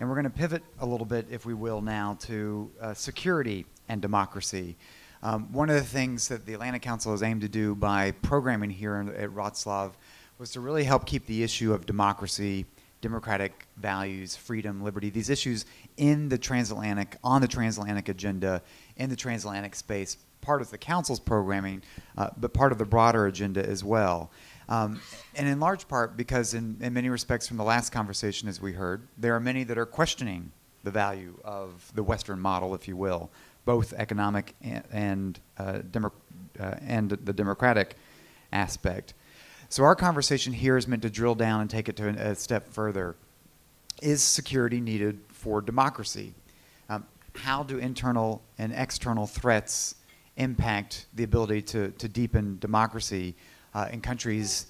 And we're going to pivot a little bit, if we will, now to security and democracy. One of the things that the Atlantic Council has aimed to do by programming here at Wroclaw was to really help keep the issue of democracy, democratic values, freedom, liberty, these issues in the transatlantic, on the transatlantic agenda, in the transatlantic space, part of the Council's programming, but part of the broader agenda as well. And in large part because in many respects from the last conversation, as we heard, there are many that are questioning the value of the Western model, if you will, both economic and the democratic aspect. So our conversation here is meant to drill down and take it to a step further. Is security needed for democracy? How do internal and external threats impact the ability to deepen democracy in countries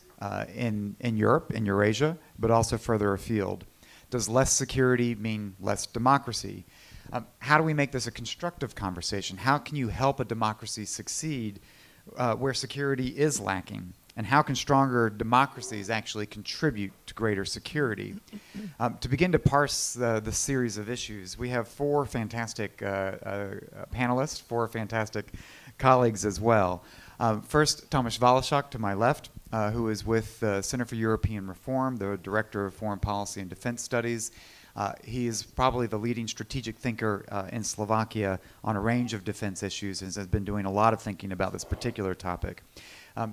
in Europe, in Eurasia, but also further afield? Does less security mean less democracy? How do we make this a constructive conversation? How can you help a democracy succeed where security is lacking? And how can stronger democracies actually contribute to greater security? To begin to parse the series of issues, we have four fantastic panelists, four fantastic colleagues as well. First, Tomas Valasek to my left, who is with the Center for European Reform, the Director of Foreign Policy and Defense Studies. He is probably the leading strategic thinker in Slovakia on a range of defense issues and has been doing a lot of thinking about this particular topic.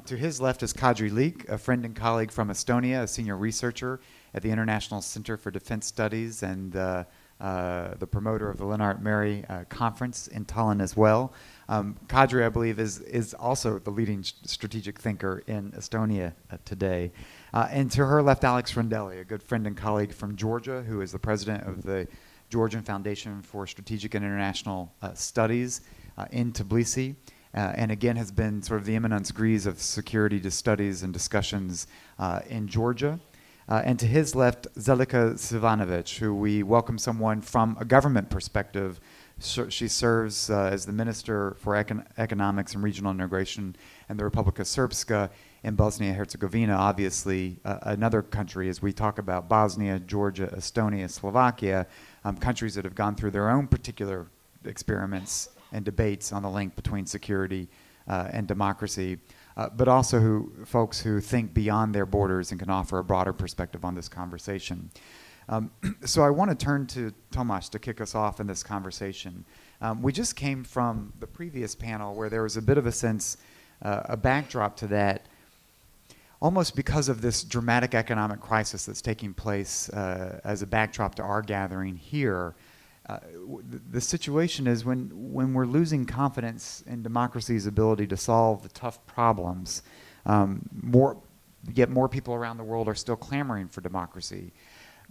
To his left is Kadri Liik, a friend and colleague from Estonia, a senior researcher at the International Center for Defense Studies and the promoter of the Lennart Meri conference in Tallinn as well. Kadri, I believe, is also the leading strategic thinker in Estonia today. And to her left, Alex Rondeli, a good friend and colleague from Georgia, who is the president of the Georgian Foundation for Strategic and International Studies in Tbilisi. And again has been sort of the eminence grise of security studies and discussions in Georgia. And to his left, Zeljka Cvijanovic, who we welcome someone from a government perspective. She serves as the Minister for Economics and Regional Integration in the Republic of Srpska in Bosnia and Herzegovina, obviously another country as we talk about Bosnia, Georgia, Estonia, Slovakia, countries that have gone through their own particular experiments and debates on the link between security and democracy, but also folks who think beyond their borders and can offer a broader perspective on this conversation. So I want to turn to Tomas to kick us off in this conversation. We just came from the previous panel where there was a bit of a sense, a backdrop to that, almost because of this dramatic economic crisis that's taking place as a backdrop to our gathering here. The situation is when we're losing confidence in democracy's ability to solve the tough problems, yet more people around the world are still clamoring for democracy.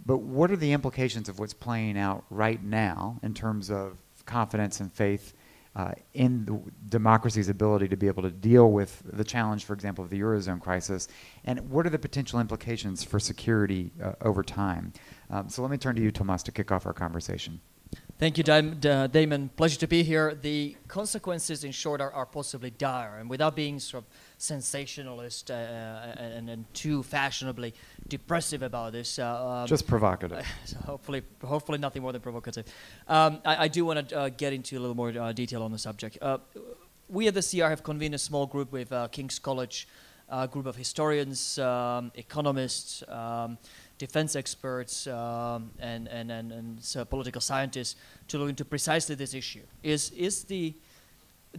But what are the implications of what's playing out right now in terms of confidence and faith in the democracy's ability to be able to deal with the challenge, for example, of the Eurozone crisis? And what are the potential implications for security over time? So let me turn to you, Tomas, to kick off our conversation. Thank you, Damon. Pleasure to be here. The consequences, in short, are possibly dire. And without being sort of sensationalist and too fashionably depressive about this. Just provocative. So hopefully nothing more than provocative. I do want to get into a little more detail on the subject. We at the CR have convened a small group with King's College, a group of historians, economists, defense experts and political scientists to look into precisely this issue. Is the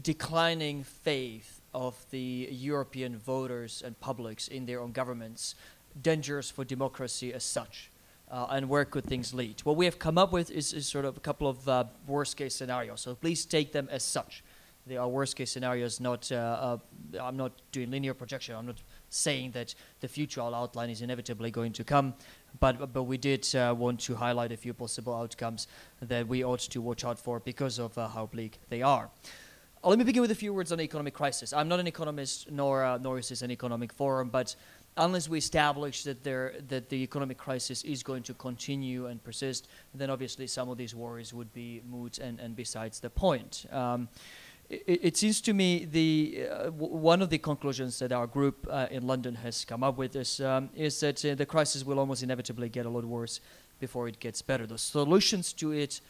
declining faith of the European voters and publics in their own governments dangerous for democracy as such? And where could things lead? What we have come up with is sort of a couple of worst-case scenarios, so please take them as such. They are worst-case scenarios, not, I'm not doing linear projection, I'm not saying that the future I'll outline is inevitably going to come, but we did want to highlight a few possible outcomes that we ought to watch out for because of how bleak they are. Let me begin with a few words on the economic crisis. I'm not an economist, nor is this an economic forum, but unless we establish that the economic crisis is going to continue and persist, then obviously some of these worries would be moot and besides the point. It seems to me one of the conclusions that our group in London has come up with is that the crisis will almost inevitably get a lot worse before it gets better. The solutions to it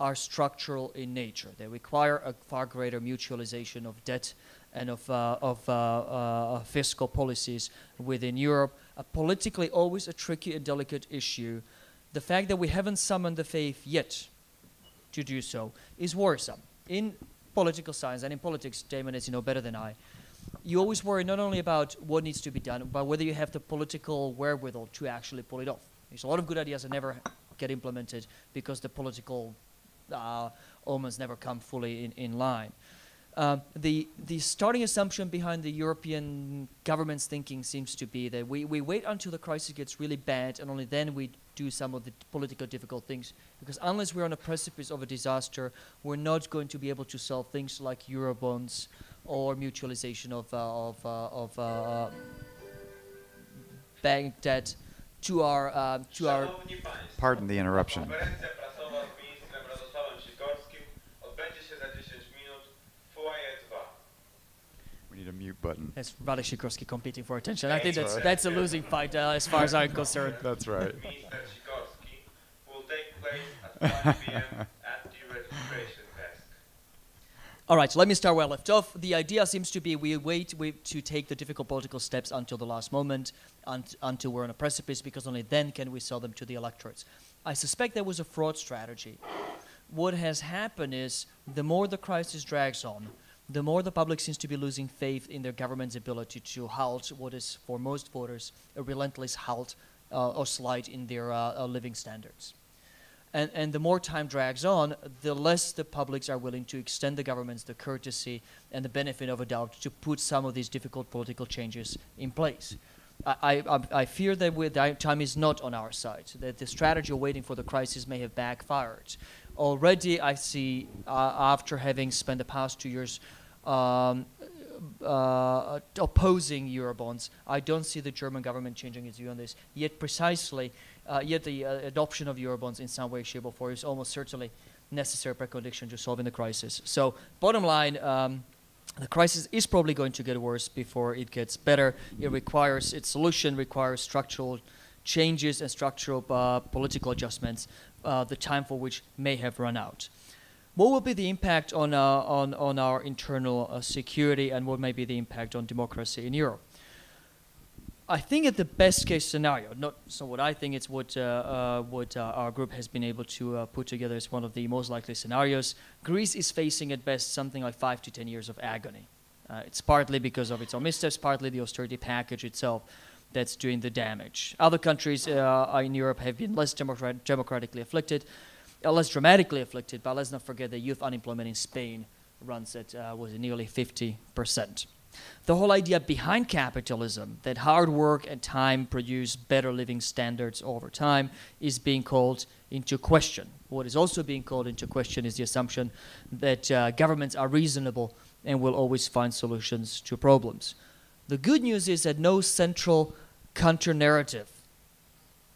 are structural in nature. They require a far greater mutualization of debt and of fiscal policies within Europe. Politically, always a tricky and delicate issue. The fact that we haven't summoned the faith yet to do so is worrisome. In political science and in politics, Damon, as you know better than I, you always worry not only about what needs to be done, but whether you have the political wherewithal to actually pull it off. There's a lot of good ideas that never get implemented because the political omens never come fully in line. The starting assumption behind the European government's thinking seems to be that we wait until the crisis gets really bad and only then we do some of the political difficult things, because unless we're on a precipice of a disaster, we're not going to be able to solve things like Eurobonds or mutualization of bank debt to our Pardon the interruption. We need a mute button. That's Radek Sikorski competing for attention. I think that's a losing fight as far as I'm concerned. That's right. Mr. Sikorski will take place at 5 p.m. at the registration desk. All right, so let me start where I left off. The idea seems to be we wait to take the difficult political steps until the last moment, until we're on a precipice, because only then can we sell them to the electorates. I suspect that was a fraud strategy. What has happened is the more the crisis drags on, the more the public seems to be losing faith in their government's ability to halt what is, for most voters, a relentless halt or slide in their living standards. And the more time drags on, the less the publics are willing to extend the governments the courtesy and the benefit of a doubt to put some of these difficult political changes in place. I fear that time is not on our side, that the strategy of waiting for the crisis may have backfired. Already I see, after having spent the past 2 years opposing Eurobonds, I don't see the German government changing its view on this. Yet the adoption of Eurobonds in some way, shape or form is almost certainly necessary precondition to solving the crisis. So bottom line, the crisis is probably going to get worse before it gets better. Its solution requires structural changes and structural political adjustments, the time for which may have run out. What will be the impact on our internal security, and what may be the impact on democracy in Europe? I think at the best case scenario, not so what I think, it's what our group has been able to put together as one of the most likely scenarios. Greece is facing at best something like 5 to 10 years of agony. It's partly because of its own missteps, partly the austerity package itself that's doing the damage. Other countries in Europe have been less democratically afflicted, less dramatically afflicted, but let's not forget that youth unemployment in Spain runs at nearly 50%. The whole idea behind capitalism, that hard work and time produce better living standards over time, is being called into question. What is also being called into question is the assumption that governments are reasonable and will always find solutions to problems. The good news is that no central counter-narrative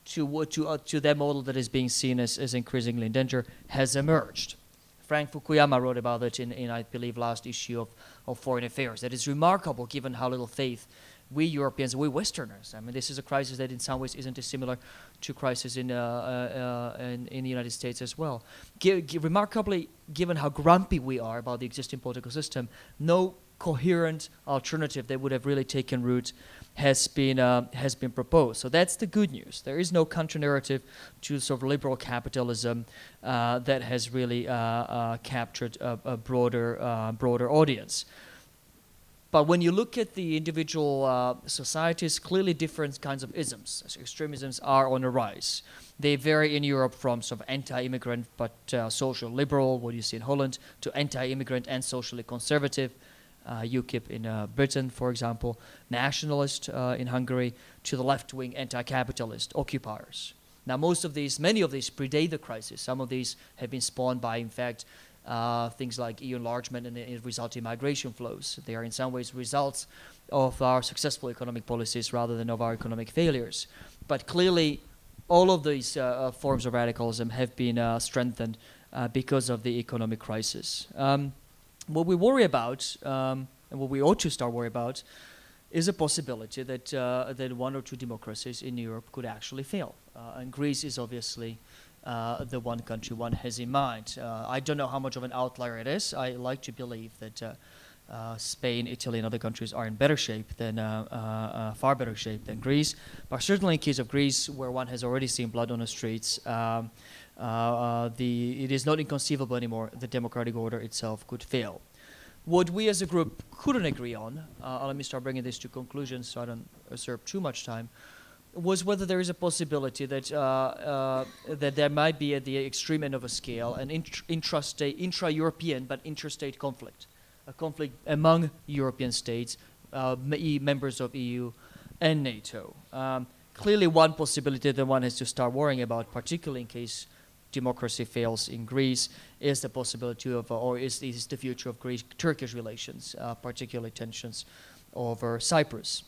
to that model that is being seen as increasingly in danger has emerged. Frank Fukuyama wrote about it in I believe, last issue of Foreign Affairs. That is remarkable given how little faith we Europeans, we Westerners, I mean, this is a crisis that in some ways isn't dissimilar to crisis in the United States as well. Remarkably, given how grumpy we are about the existing political system, no coherent alternative that would have really taken root has been proposed. So that's the good news. There is no counter-narrative to sort of liberal capitalism that has really captured a broader audience. But when you look at the individual societies, clearly different kinds of isms, extremisms are on the rise. They vary in Europe from sort of anti-immigrant but social liberal, what you see in Holland, to anti-immigrant and socially conservative, UKIP in Britain, for example, nationalist in Hungary, to the left-wing anti-capitalist occupiers. Now, many of these predate the crisis. Some of these have been spawned by, in fact, things like EU enlargement and the resulting migration flows. They are in some ways results of our successful economic policies rather than of our economic failures. But clearly, all of these forms of radicalism have been strengthened because of the economic crisis. What we worry about, and what we ought to start worrying about, is a possibility that that one or two democracies in Europe could actually fail. And Greece is obviously the one country one has in mind. I don't know how much of an outlier it is. I like to believe that Spain, Italy, and other countries are in better shape than far better shape than Greece. But certainly, in case of Greece, where one has already seen blood on the streets, it is not inconceivable anymore the democratic order itself could fail. What we as a group couldn't agree on, let me start bringing this to conclusion so I don't usurp too much time, was whether there is a possibility that that there might be at the extreme end of a scale an intra-European but interstate conflict, a conflict among European states, members of EU and NATO. Clearly one possibility that one has to start worrying about, particularly in case democracy fails in Greece, is the possibility of, or is the future of Greek-Turkish relations, particularly tensions over Cyprus.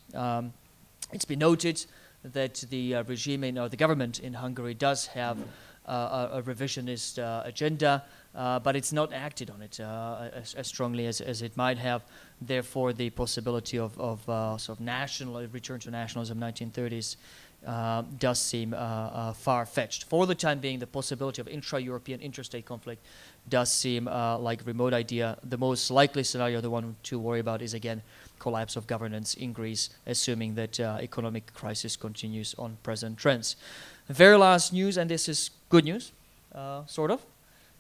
It's been noted that the regime or the government in Hungary does have a revisionist agenda, but it's not acted on it as strongly as it might have. Therefore, the possibility of sort of national return to nationalism 1930s does seem far-fetched. For the time being, the possibility of intra-European, interstate conflict does seem like a remote idea. The most likely scenario, the one to worry about, is again collapse of governance in Greece, assuming that economic crisis continues on present trends. Very last news, and this is good news, sort of.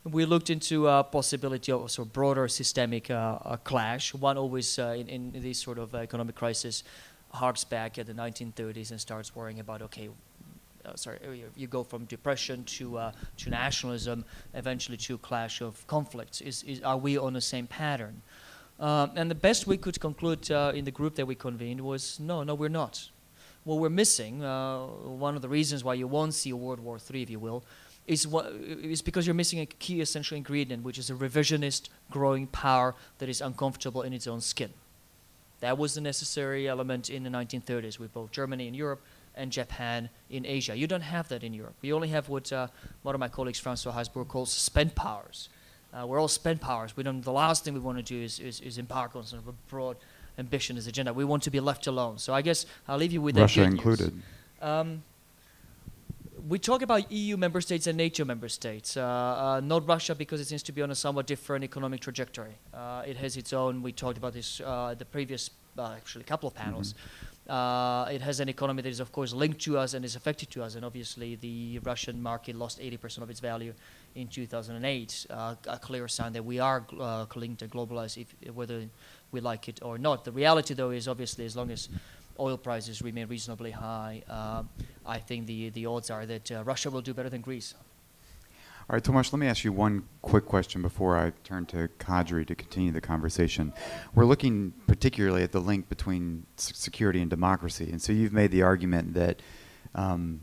We looked into a possibility of a sort of broader systemic clash. One always, in these sort of economic crisis, harps back at the 1930s and starts worrying about, okay, you go from depression to nationalism, eventually to clash of conflicts. Are we on the same pattern? And the best we could conclude in the group that we convened was, no, we're not. What we're missing, one of the reasons why you won't see a World War III, if you will, is because you're missing a key essential ingredient, which is a revisionist growing power that is uncomfortable in its own skin. That was the necessary element in the 1930s with both Germany in Europe and Japan in Asia. You don't have that in Europe. We only have what one of my colleagues, François Hasbourg, calls spent powers. We're all spent powers. The last thing we want to do is embark on sort of a broad, ambitious agenda. We want to be left alone. So I guess I'll leave you with that. Russia included. We talk about EU member states and NATO member states, not Russia because it seems to be on a somewhat different economic trajectory. It has its own, we talked about this the previous, actually a couple of panels. It has an economy that is of course linked to us and is affected to us, and obviously the Russian market lost 80% of its value in 2008, a clear sign that we are linked and globalized, whether we like it or not. The reality though is obviously as long as oil prices remain reasonably high, I think the odds are that Russia will do better than Greece. All right, Tomas, let me ask you one quick question before I turn to Kadri to continue the conversation. We're looking particularly at the link between security and democracy, and so you've made the argument that an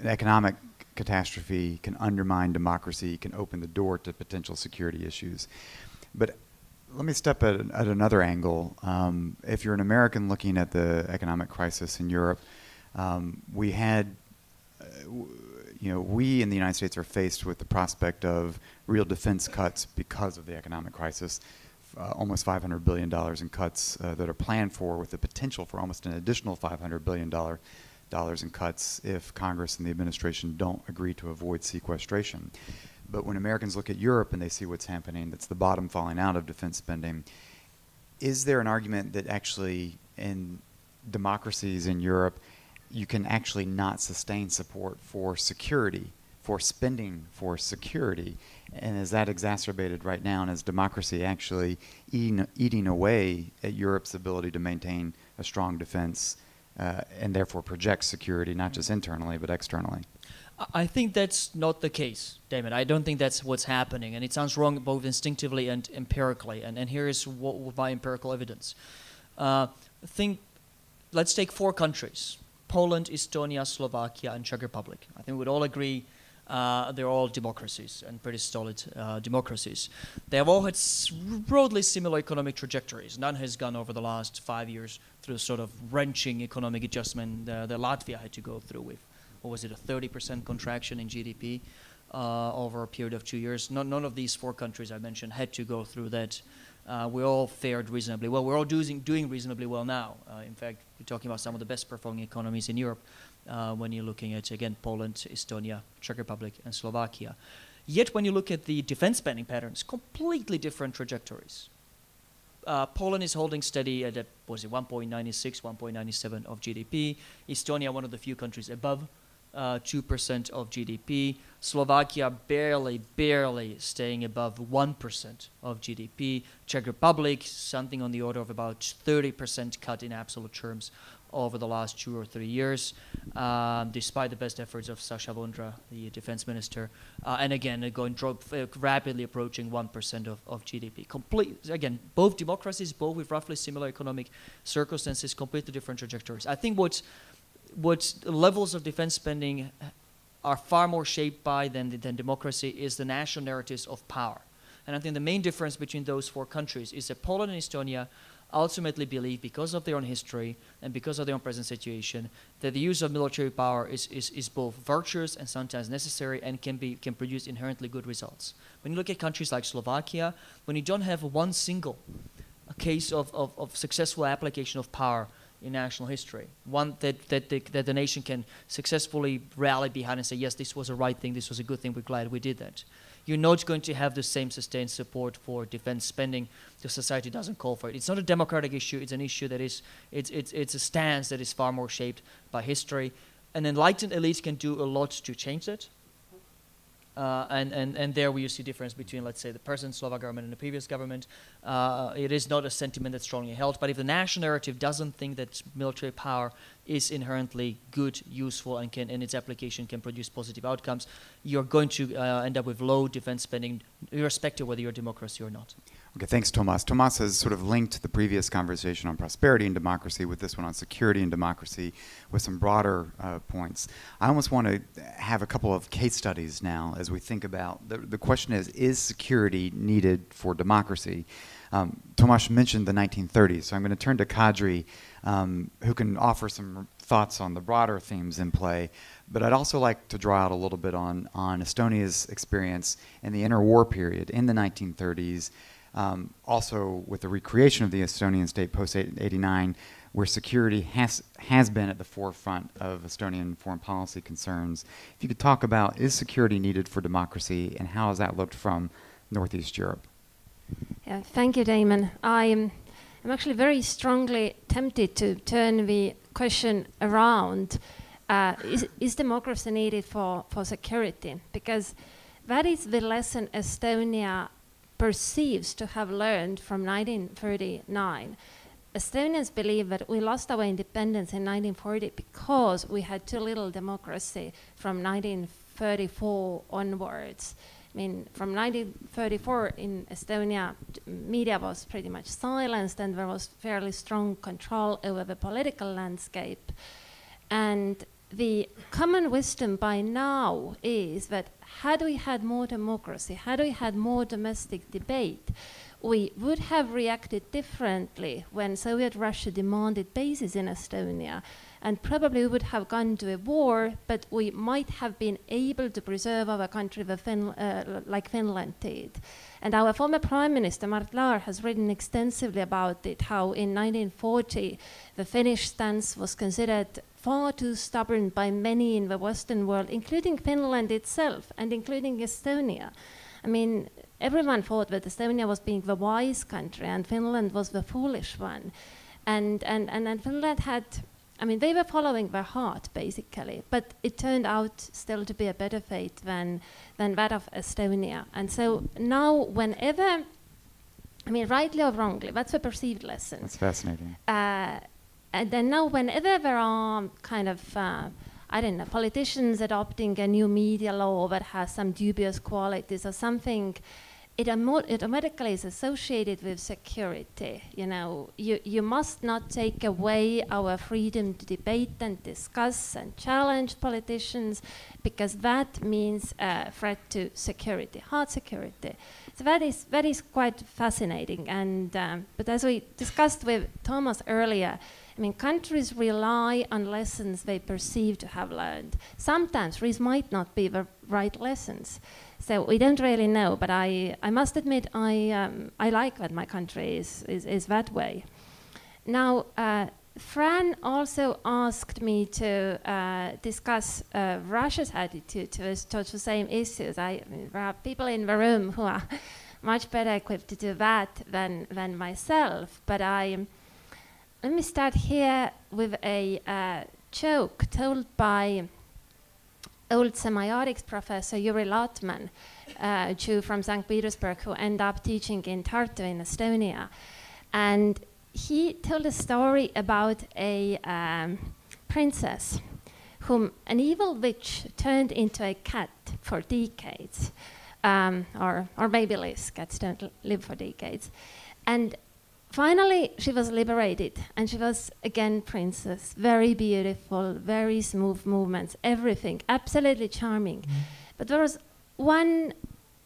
economic catastrophe can undermine democracy, can open the door to potential security issues. But let me step at another angle. If you're an American looking at the economic crisis in Europe, we had, we in the United States are faced with the prospect of real defense cuts because of the economic crisis. Almost $500 billion in cuts that are planned for, with the potential for almost an additional $500 billion in cuts if Congress and the administration don't agree to avoid sequestration. But when Americans look at Europe and they see what's happening, that's the bottom falling out of defense spending, is there an argument that actually in democracies in Europe you can actually not sustain support for security, for spending for security? And is that exacerbated right now, and is democracy actually eating away at Europe's ability to maintain a strong defense and therefore project security, not just internally but externally? I think that's not the case, Damon. I don't think that's what's happening, and it sounds wrong both instinctively and empirically. And here is my empirical evidence. Let's take 4 countries: Poland, Estonia, Slovakia, and Czech Republic. I think we'd all agree they're all democracies and pretty solid democracies. They have all had broadly similar economic trajectories. None has gone over the last 5 years through sort of wrenching economic adjustment that Latvia had to go through with, what was it, a 30% contraction in GDP over a period of 2 years. None of these 4 countries I mentioned had to go through that we all fared reasonably well. We're all doing reasonably well now. In fact, we're talking about some of the best performing economies in Europe when you're looking at, again, Poland, Estonia, Czech Republic, and Slovakia. Yet when you look at the defense spending patterns, completely different trajectories. Poland is holding steady at, 1.96, 1.97 of GDP. Estonia, one of the few countries above 2% of GDP. Slovakia barely staying above 1% of GDP. Czech Republic, something on the order of about 30% cut in absolute terms over the last 2 or 3 years, despite the best efforts of Sasha Vondra, the defense minister, and again, rapidly approaching 1% of GDP. Again, both democracies, both with roughly similar economic circumstances, completely different trajectories. I think what levels of defense spending are far more shaped by than democracy is the national narratives of power. And I think the main difference between those 4 countries is that Poland and Estonia ultimately believe, because of their own history and because of their own present situation, that the use of military power is both virtuous and sometimes necessary and can produce inherently good results. When you look at countries like Slovakia, when you don't have one single case of successful application of power in national history, one that the nation can successfully rally behind and say, yes, this was a right thing, this was a good thing, we're glad we did that. You're not going to have the same sustained support for defense spending. The society doesn't call for it. It's not a democratic issue. It's an issue that is, it's a stance that is far more shaped by history. An enlightened elite can do a lot to change that. And there we see difference between, let's say, the present Slovak government and the previous government. It is not a sentiment that's strongly held, but if the national narrative doesn't think that military power is inherently good, useful, and its application can produce positive outcomes, you're going to end up with low defense spending, irrespective of whether you're a democracy or not. Okay, thanks, Tomas. Tomas has sort of linked the previous conversation on prosperity and democracy with this one on security and democracy with some broader points. I almost want to have a couple of case studies now as we think about, the question is security needed for democracy? Tomas mentioned the 1930s, so I'm going to turn to Kadri, who can offer some thoughts on the broader themes in play. But I'd also like to draw out a little bit on Estonia's experience in the interwar period in the 1930s, also with the recreation of the Estonian state post-89, where security has been at the forefront of Estonian foreign policy concerns. If you could talk about, is security needed for democracy, and how has that looked from Northeast Europe? Yeah, thank you, Damon. I'm actually very strongly tempted to turn the question around. Is democracy needed for security? Because that is the lesson Estonia perceives to have learned from 1939. Estonians believe that we lost our independence in 1940 because we had too little democracy from 1934 onwards. I mean, from 1934 in Estonia, media was pretty much silenced and there was fairly strong control over the political landscape. And the common wisdom by now is that had we had more democracy, had we had more domestic debate, we would have reacted differently when Soviet Russia demanded bases in Estonia. And probably we would have gone to a war, but we might have been able to preserve our country like Finland did. And our former Prime Minister, Mart Laar, has written extensively about it, how in 1940 the Finnish stance was considered far too stubborn by many in the Western world, including Finland itself and including Estonia. I mean, everyone thought that Estonia was being the wise country and Finland was the foolish one. And Finland had, I mean, they were following their heart, basically, but it turned out still to be a better fate than that of Estonia. And so now, whenever, I mean, rightly or wrongly, that's a perceived lesson. That's fascinating. And then now, whenever there are kind of, I don't know, politicians adopting a new media law that has some dubious qualities or something, it automatically is associated with security. You know, you must not take away our freedom to debate and discuss and challenge politicians, because that means a threat to security, hard security. So that is quite fascinating. And but as we discussed with Tomas earlier, I mean, countries rely on lessons they perceive to have learned. Sometimes these might not be the right lessons. So we don't really know, but I must admit I like that my country is that way. Now, Fran also asked me to discuss Russia's attitude towards the same issues. There are people in the room who are much better equipped to do that than myself, but let me start here with a joke told by old semiotics professor Yuri Latman, a Jew from St. Petersburg who ended up teaching in Tartu in Estonia. And he told a story about a princess whom an evil witch turned into a cat for decades, or maybe less, cats don't live for decades. And finally, she was liberated, and she was again princess, very beautiful, very smooth movements, everything, absolutely charming. But there was one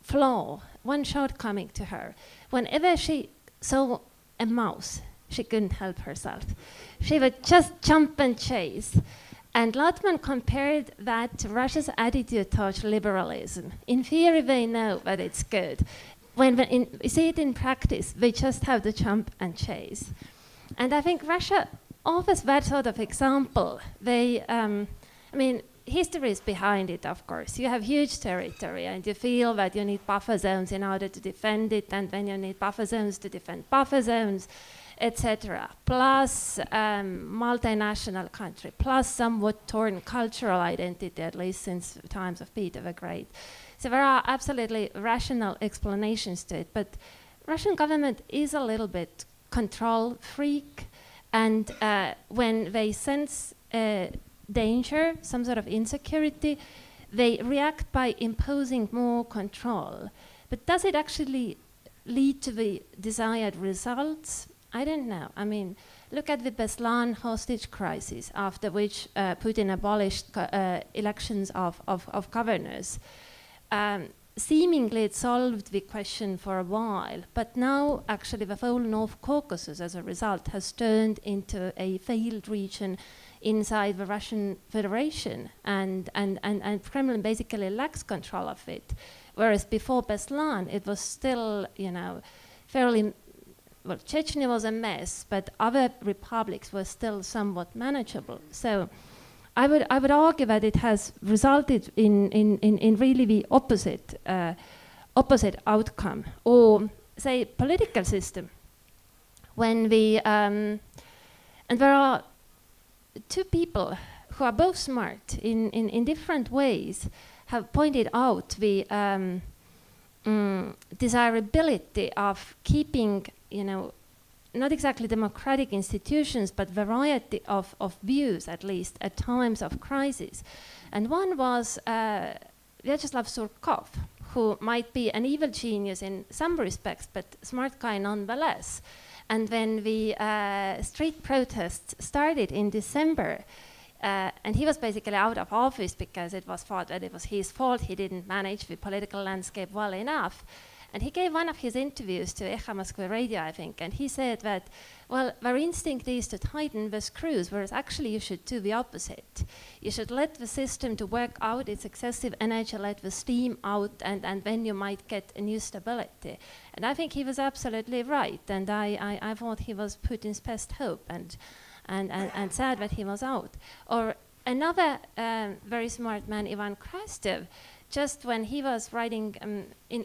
flaw, one shortcoming to her. Whenever she saw a mouse, she couldn't help herself. She would just jump and chase. And Latman compared that to Russia's attitude towards liberalism. In theory, they know that it's good. When we see it in practice, they just have to jump and chase. And I think Russia offers that sort of example. They, I mean, history is behind it, of course. You have huge territory, and you feel that you need buffer zones in order to defend it, and then you need buffer zones to defend buffer zones, etc. Plus multinational country, plus somewhat torn cultural identity, at least since times of Peter the Great. So there are absolutely rational explanations to it, but Russian government is a little bit control freak, and when they sense danger, some sort of insecurity, they react by imposing more control. But does it actually lead to the desired results? I don't know. I mean, look at the Beslan hostage crisis, after which Putin abolished elections of governors. Seemingly it solved the question for a while, but now actually the whole North Caucasus as a result has turned into a failed region inside the Russian Federation, and Kremlin basically lacks control of it. Whereas before Beslan, it was still, you know, fairly, well, Chechnya was a mess, but other republics were still somewhat manageable. So I would argue that it has resulted in really the opposite outcome, or say political system. When we and there are two people who are both smart in different ways, have pointed out the desirability of keeping, you know, not exactly democratic institutions, but variety of views, at least at times of crisis. And one was Vyacheslav Surkov, who might be an evil genius in some respects, but smart guy nonetheless. And when the street protests started in December, and he was basically out of office because it was thought that it was his fault, he didn't manage the political landscape well enough. And he gave one of his interviews to Echa Moskva Radio, I think, and he said that, well, their instinct is to tighten the screws, whereas actually you should do the opposite. You should let the system to work out its excessive energy, let the steam out, and then you might get a new stability. And I think he was absolutely right, and I thought he was Putin's best hope, and sad that he was out. Or another very smart man, Ivan Krastev, just when he was writing,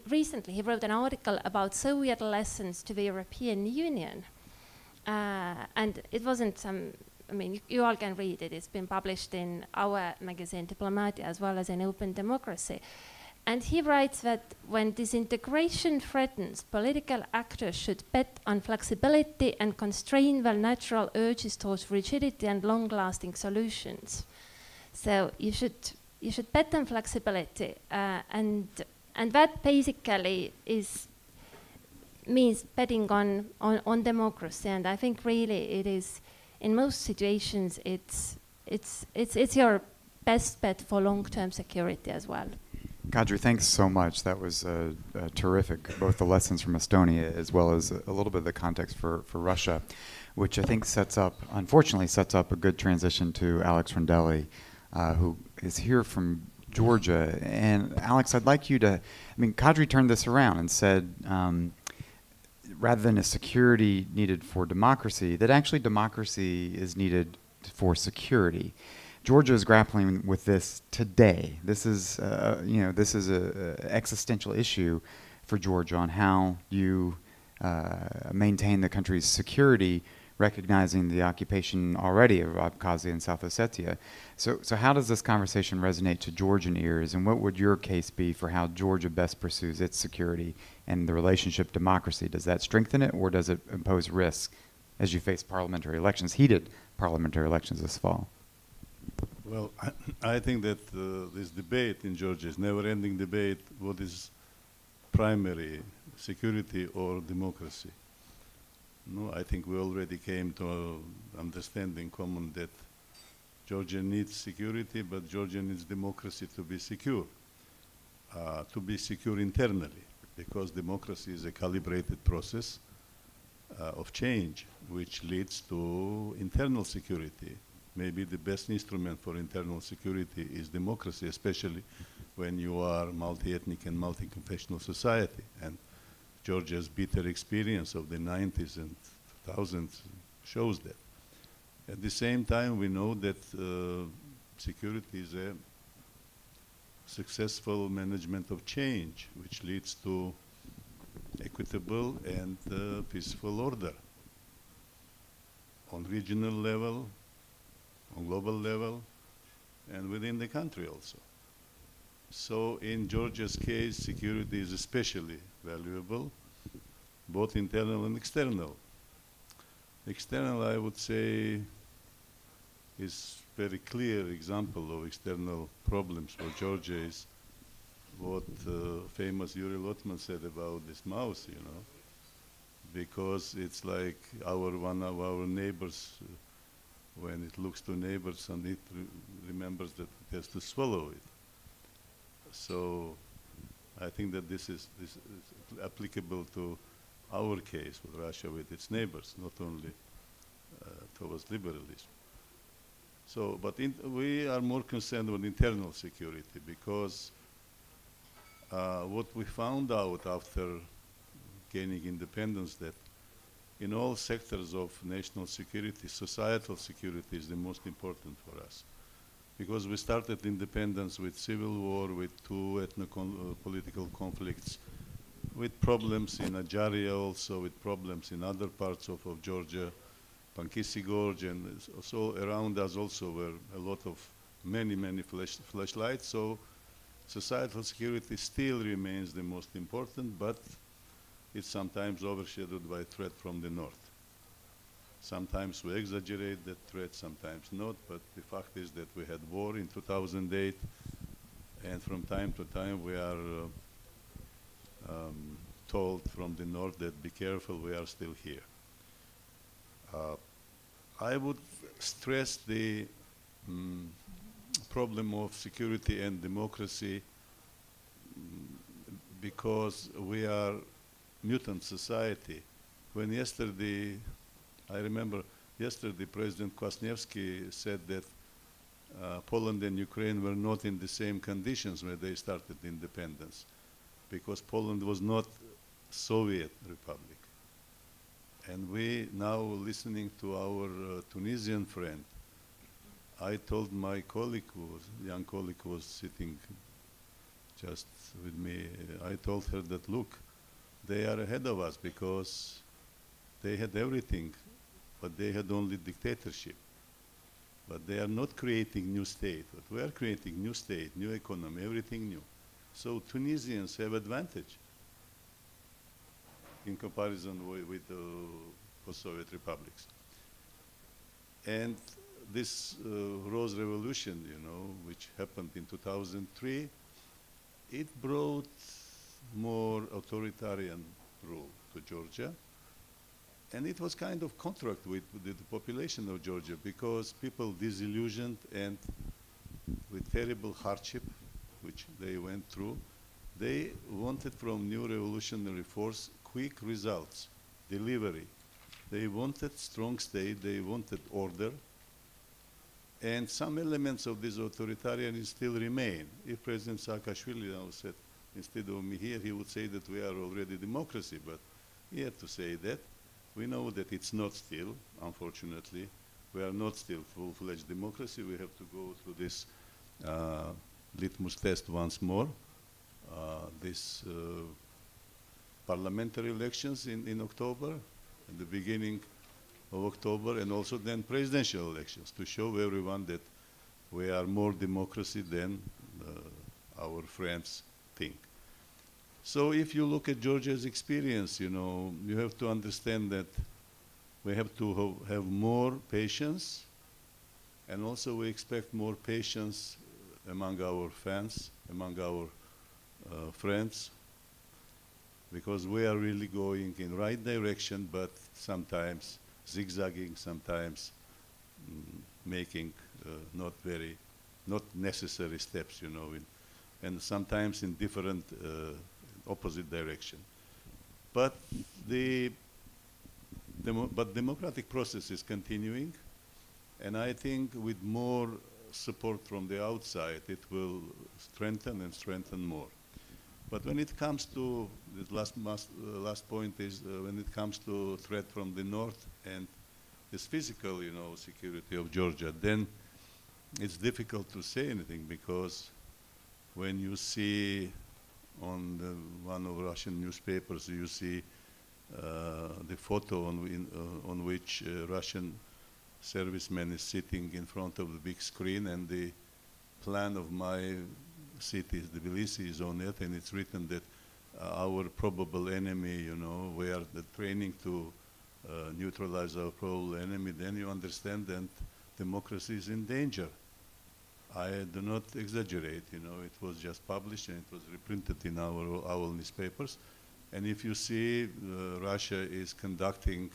recently he wrote an article about Soviet lessons to the European Union. And it wasn't some, I mean, you all can read it. It's been published in our magazine, Diplomatia, as well as in Open Democracy. And he writes that when disintegration threatens, political actors should bet on flexibility and constrain their natural urges towards rigidity and long-lasting solutions. So you should bet on flexibility, and that basically means betting on democracy. And I think really it is, in most situations, it's your best bet for long-term security as well. Kadri, thanks so much. That was terrific, both the lessons from Estonia as well as a little bit of the context for Russia, which I think unfortunately sets up a good transition to Alex Rondeli, who is here from Georgia. And Alex, I'd like you to, Kadri turned this around and said, rather than a security needed for democracy, that actually democracy is needed for security. Georgia is grappling with this today. This is, this is a existential issue for Georgia on how you maintain the country's security, recognizing the occupation already of Abkhazia and South Ossetia. So how does this conversation resonate to Georgian ears, and what would your case be for how Georgia best pursues its security and the relationship democracy? Does that strengthen it, or does it impose risk as you face parliamentary elections, heated parliamentary elections this fall? Well, I think that this debate in Georgia is never-ending debate. What is primary, security or democracy? No, I think we already came to an understanding common that Georgia needs security, but Georgia needs democracy to be secure internally, because democracy is a calibrated process of change, which leads to internal security. Maybe the best instrument for internal security is democracy, especially when you are multi-ethnic and multi-confessional society. And Georgia's bitter experience of the 90s and 2000s shows that. At the same time, we know that security is a successful management of change, which leads to equitable and peaceful order on regional level, on global level, and within the country also. So in Georgia's case, security is especially valuable, both internal and external. External, I would say, is very clear example of external problems for Georgia is what famous Yuri Lotman said about this mouse, you know, because it's like one of our neighbors, when it looks to neighbors and it remembers that it has to swallow it. So I think that this is applicable to our case with Russia, with its neighbors, not only towards liberalism. So, but we are more concerned with internal security, because what we found out after gaining independence, that in all sectors of national security, societal security is the most important for us. Because we started independence with civil war, with two ethno-political conflicts, with problems in Adjaria also, with problems in other parts of Georgia, Pankisi Gorge, and so around us also were a lot of many flashlights. So societal security still remains the most important, but it's sometimes overshadowed by threat from the north. Sometimes we exaggerate that threat, sometimes not, but the fact is that we had war in 2008, and from time to time we are told from the north that be careful, we are still here. I would stress the problem of security and democracy because we are mutant society. When yesterday, I remember yesterday President Kwasniewski said that Poland and Ukraine were not in the same conditions when they started independence, because Poland was not Soviet republic. And we now listening to our Tunisian friend, I told my colleague, young colleague who was sitting just with me, I told her that, look, they are ahead of us because they had everything, but they had only dictatorship. But they are not creating new state, but we are creating new state, new economy, everything new. So Tunisians have advantage in comparison with the post-Soviet republics. And this Rose Revolution, you know, which happened in 2003, it brought more authoritarian rule to Georgia. And it was kind of contract with the population of Georgia, because people disillusioned and with terrible hardship which they went through, they wanted from new revolutionary force quick results, delivery. They wanted strong state, they wanted order, and some elements of this authoritarianism still remain. If President Saakashvili now said, instead of me here, he would say that we are already democracy, but he had to say that. We know that it's not still, unfortunately. We are not still full-fledged democracy. We have to go through this litmus test once more. This parliamentary elections in October, at the beginning of October, and also then presidential elections to show everyone that we are more democracy than our friends think. So if you look at Georgia's experience, you know, you have to understand that we have to have more patience, and also we expect more patience among our fans, among our friends, because we are really going in right direction, but sometimes zigzagging, sometimes making not necessary steps, you know, and sometimes in different opposite direction. But but democratic process is continuing, and I think with more support from the outside, it will strengthen and strengthen more. But when it comes to the last point is when it comes to threat from the north and this physical, you know, security of Georgia, then it's difficult to say anything, because when you see on one of Russian newspapers, you see the photo on which Russian serviceman is sitting in front of the big screen, and the plan of my city, Tbilisi, is on it, and it's written that our probable enemy, you know, we are training to neutralize our probable enemy. Then you understand that democracy is in danger. I do not exaggerate, you know, it was just published and it was reprinted in our newspapers. And if you see Russia is conducting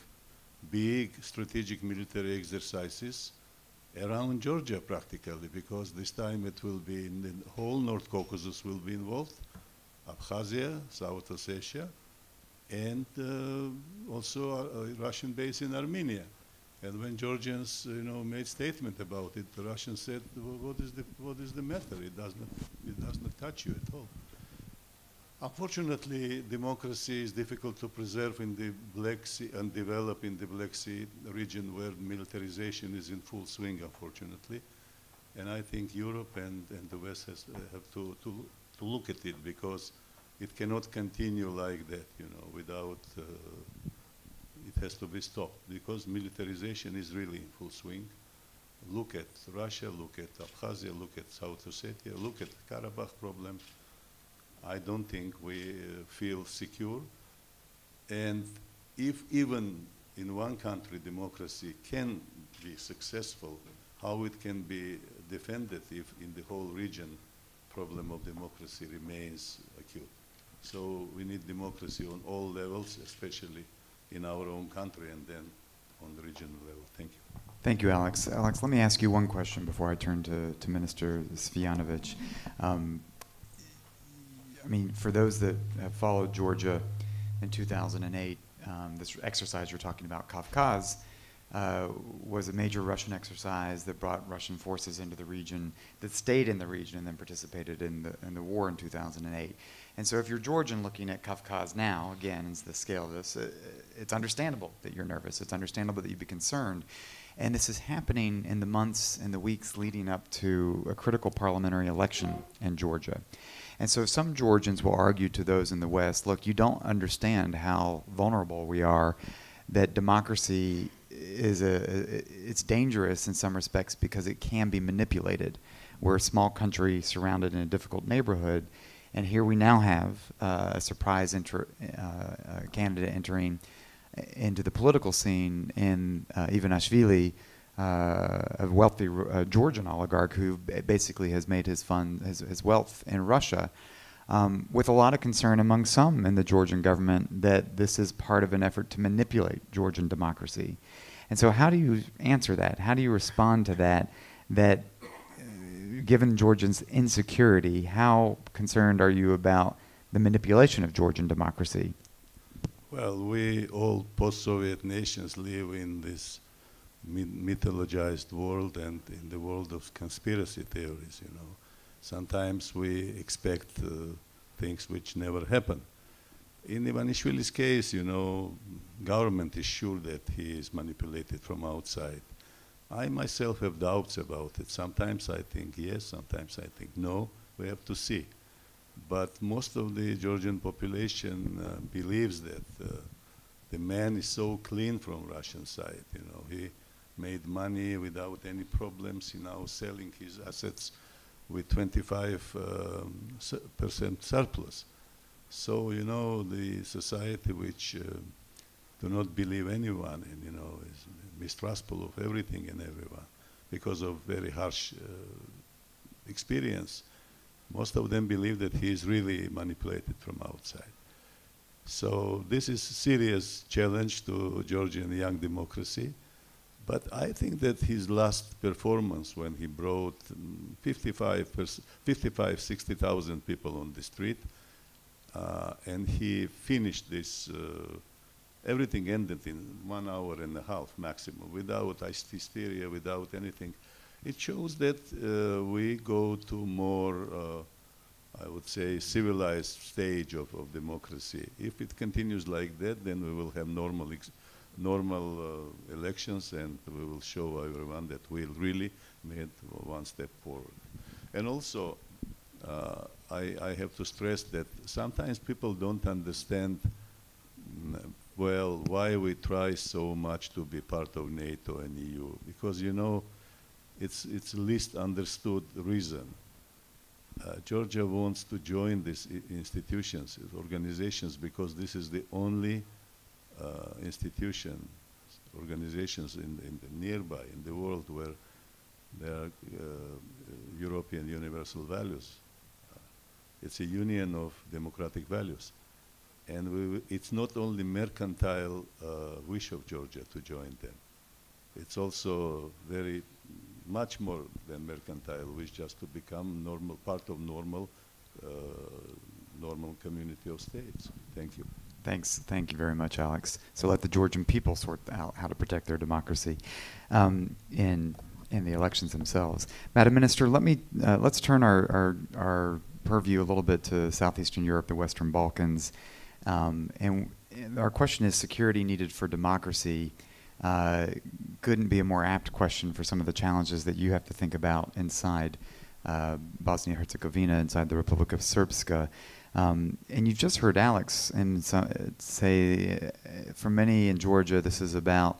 big strategic military exercises around Georgia practically, because this time it will be in the whole North Caucasus will be involved, Abkhazia, South Ossetia, and also a Russian base in Armenia. And when Georgians, you know, made statement about it, the Russians said, well, what is the matter? It does not touch you at all. Unfortunately, democracy is difficult to preserve in the Black Sea and develop in the Black Sea region, where militarization is in full swing, unfortunately. And I think Europe and the West have to look at it, because it cannot continue like that, you know, without, it has to be stopped, because militarization is really in full swing. Look at Russia, look at Abkhazia, look at South Ossetia, look at the Karabakh problem. I don't think we feel secure. And if even in one country democracy can be successful, how it can be defended if in the whole region problem of democracy remains acute? So we need democracy on all levels, especially in our own country and then on the regional level. Thank you. Thank you, Alex. Alex, let me ask you one question before I turn to Minister Cvijanovic. I mean, for those that have followed Georgia in 2008, this exercise you're talking about, Kavkaz, was a major Russian exercise that brought Russian forces into the region, that stayed in the region and then participated in the war in 2008. And so if you're Georgian looking at Kavkaz now, again, it's the scale of this, it's understandable that you're nervous. It's understandable that you'd be concerned. And this is happening in the months and the weeks leading up to a critical parliamentary election in Georgia. And so some Georgians will argue to those in the West, look, you don't understand how vulnerable we are, that democracy is it's dangerous in some respects because it can be manipulated. We're a small country surrounded in a difficult neighborhood, and here we now have a surprise candidate entering into the political scene in Ivanishvili, a wealthy Georgian oligarch who basically has made his wealth in Russia, with a lot of concern among some in the Georgian government that this is part of an effort to manipulate Georgian democracy. And so how do you answer that? How do you respond to that, given Georgia's insecurity, how concerned are you about the manipulation of Georgian democracy? Well, we all post-Soviet nations live in this mythologized world and in the world of conspiracy theories, you know. Sometimes we expect things which never happen. In Ivanishvili's case, you know, government is sure that he is manipulated from outside. I myself have doubts about it. Sometimes I think yes, sometimes I think no. We have to see. But most of the Georgian population believes that the man is so clean from Russian side. You know, he made money without any problems. He now selling his assets with 25% surplus. So, you know, the society which do not believe anyone and, you know, is mistrustful of everything and everyone because of very harsh experience. Most of them believe that he is really manipulated from outside. So this is a serious challenge to Georgian young democracy. But I think that his last performance when he brought 60,000 people on the street, and he finished this, everything ended in 1.5 hours maximum, without hysteria, without anything. It shows that we go to more, I would say, civilized stage of democracy. If it continues like that, then we will have normal elections, and we will show everyone that we really made one step forward. And also, I have to stress that sometimes people don't understand well why we try so much to be part of NATO and EU, because, you know, it's least understood reason. Georgia wants to join these institutions, organizations, because this is the only organizations in the nearby, in the world, where there are European universal values. It's a union of democratic values. And it's not only mercantile wish of Georgia to join them. It's also very much more than mercantile wish, just to become part of normal community of states. Thank you. Thanks. Thank you very much, Alex. So let the Georgian people sort out how to protect their democracy in the elections themselves. Madam Minister, let's turn our purview a little bit to Southeastern Europe, the Western Balkans, and our question is: security needed for democracy. Couldn't be a more apt question for some of the challenges that you have to think about inside Bosnia-Herzegovina, inside the Republic of Srpska. And you've just heard Alex say, for many in Georgia, this is about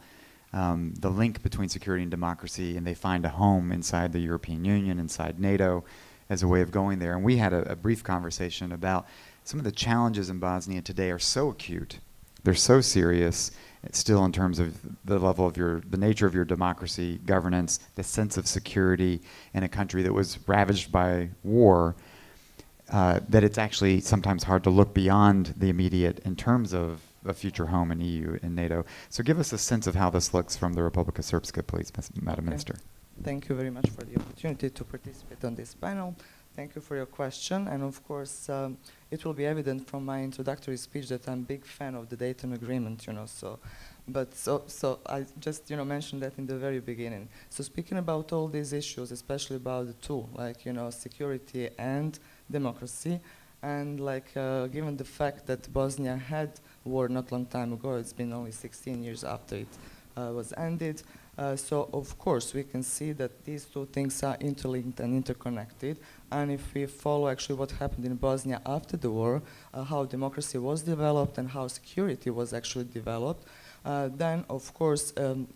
the link between security and democracy, and they find a home inside the European Union, inside NATO, as a way of going there. And we had a brief conversation about some of the challenges in Bosnia today are so acute, they're so serious, still in terms of the level of the nature of your democracy, governance, the sense of security in a country that was ravaged by war, that it's actually sometimes hard to look beyond the immediate in terms of a future home in EU and NATO. So give us a sense of how this looks from the Republic of Srpska, please, Madam Minister. Thank you very much for the opportunity to participate on this panel. Thank you for your question, and of course, it will be evident from my introductory speech that I'm a big fan of the Dayton Agreement, you know. So I just, you know, mentioned that in the very beginning. So speaking about all these issues, especially about the two, like, you know, security and democracy, and like given the fact that Bosnia had war not long time ago, it's been only 16 years after it was ended. So of course we can see that these two things are interlinked and interconnected. And if we follow actually what happened in Bosnia after the war, how democracy was developed and how security was actually developed, then of course and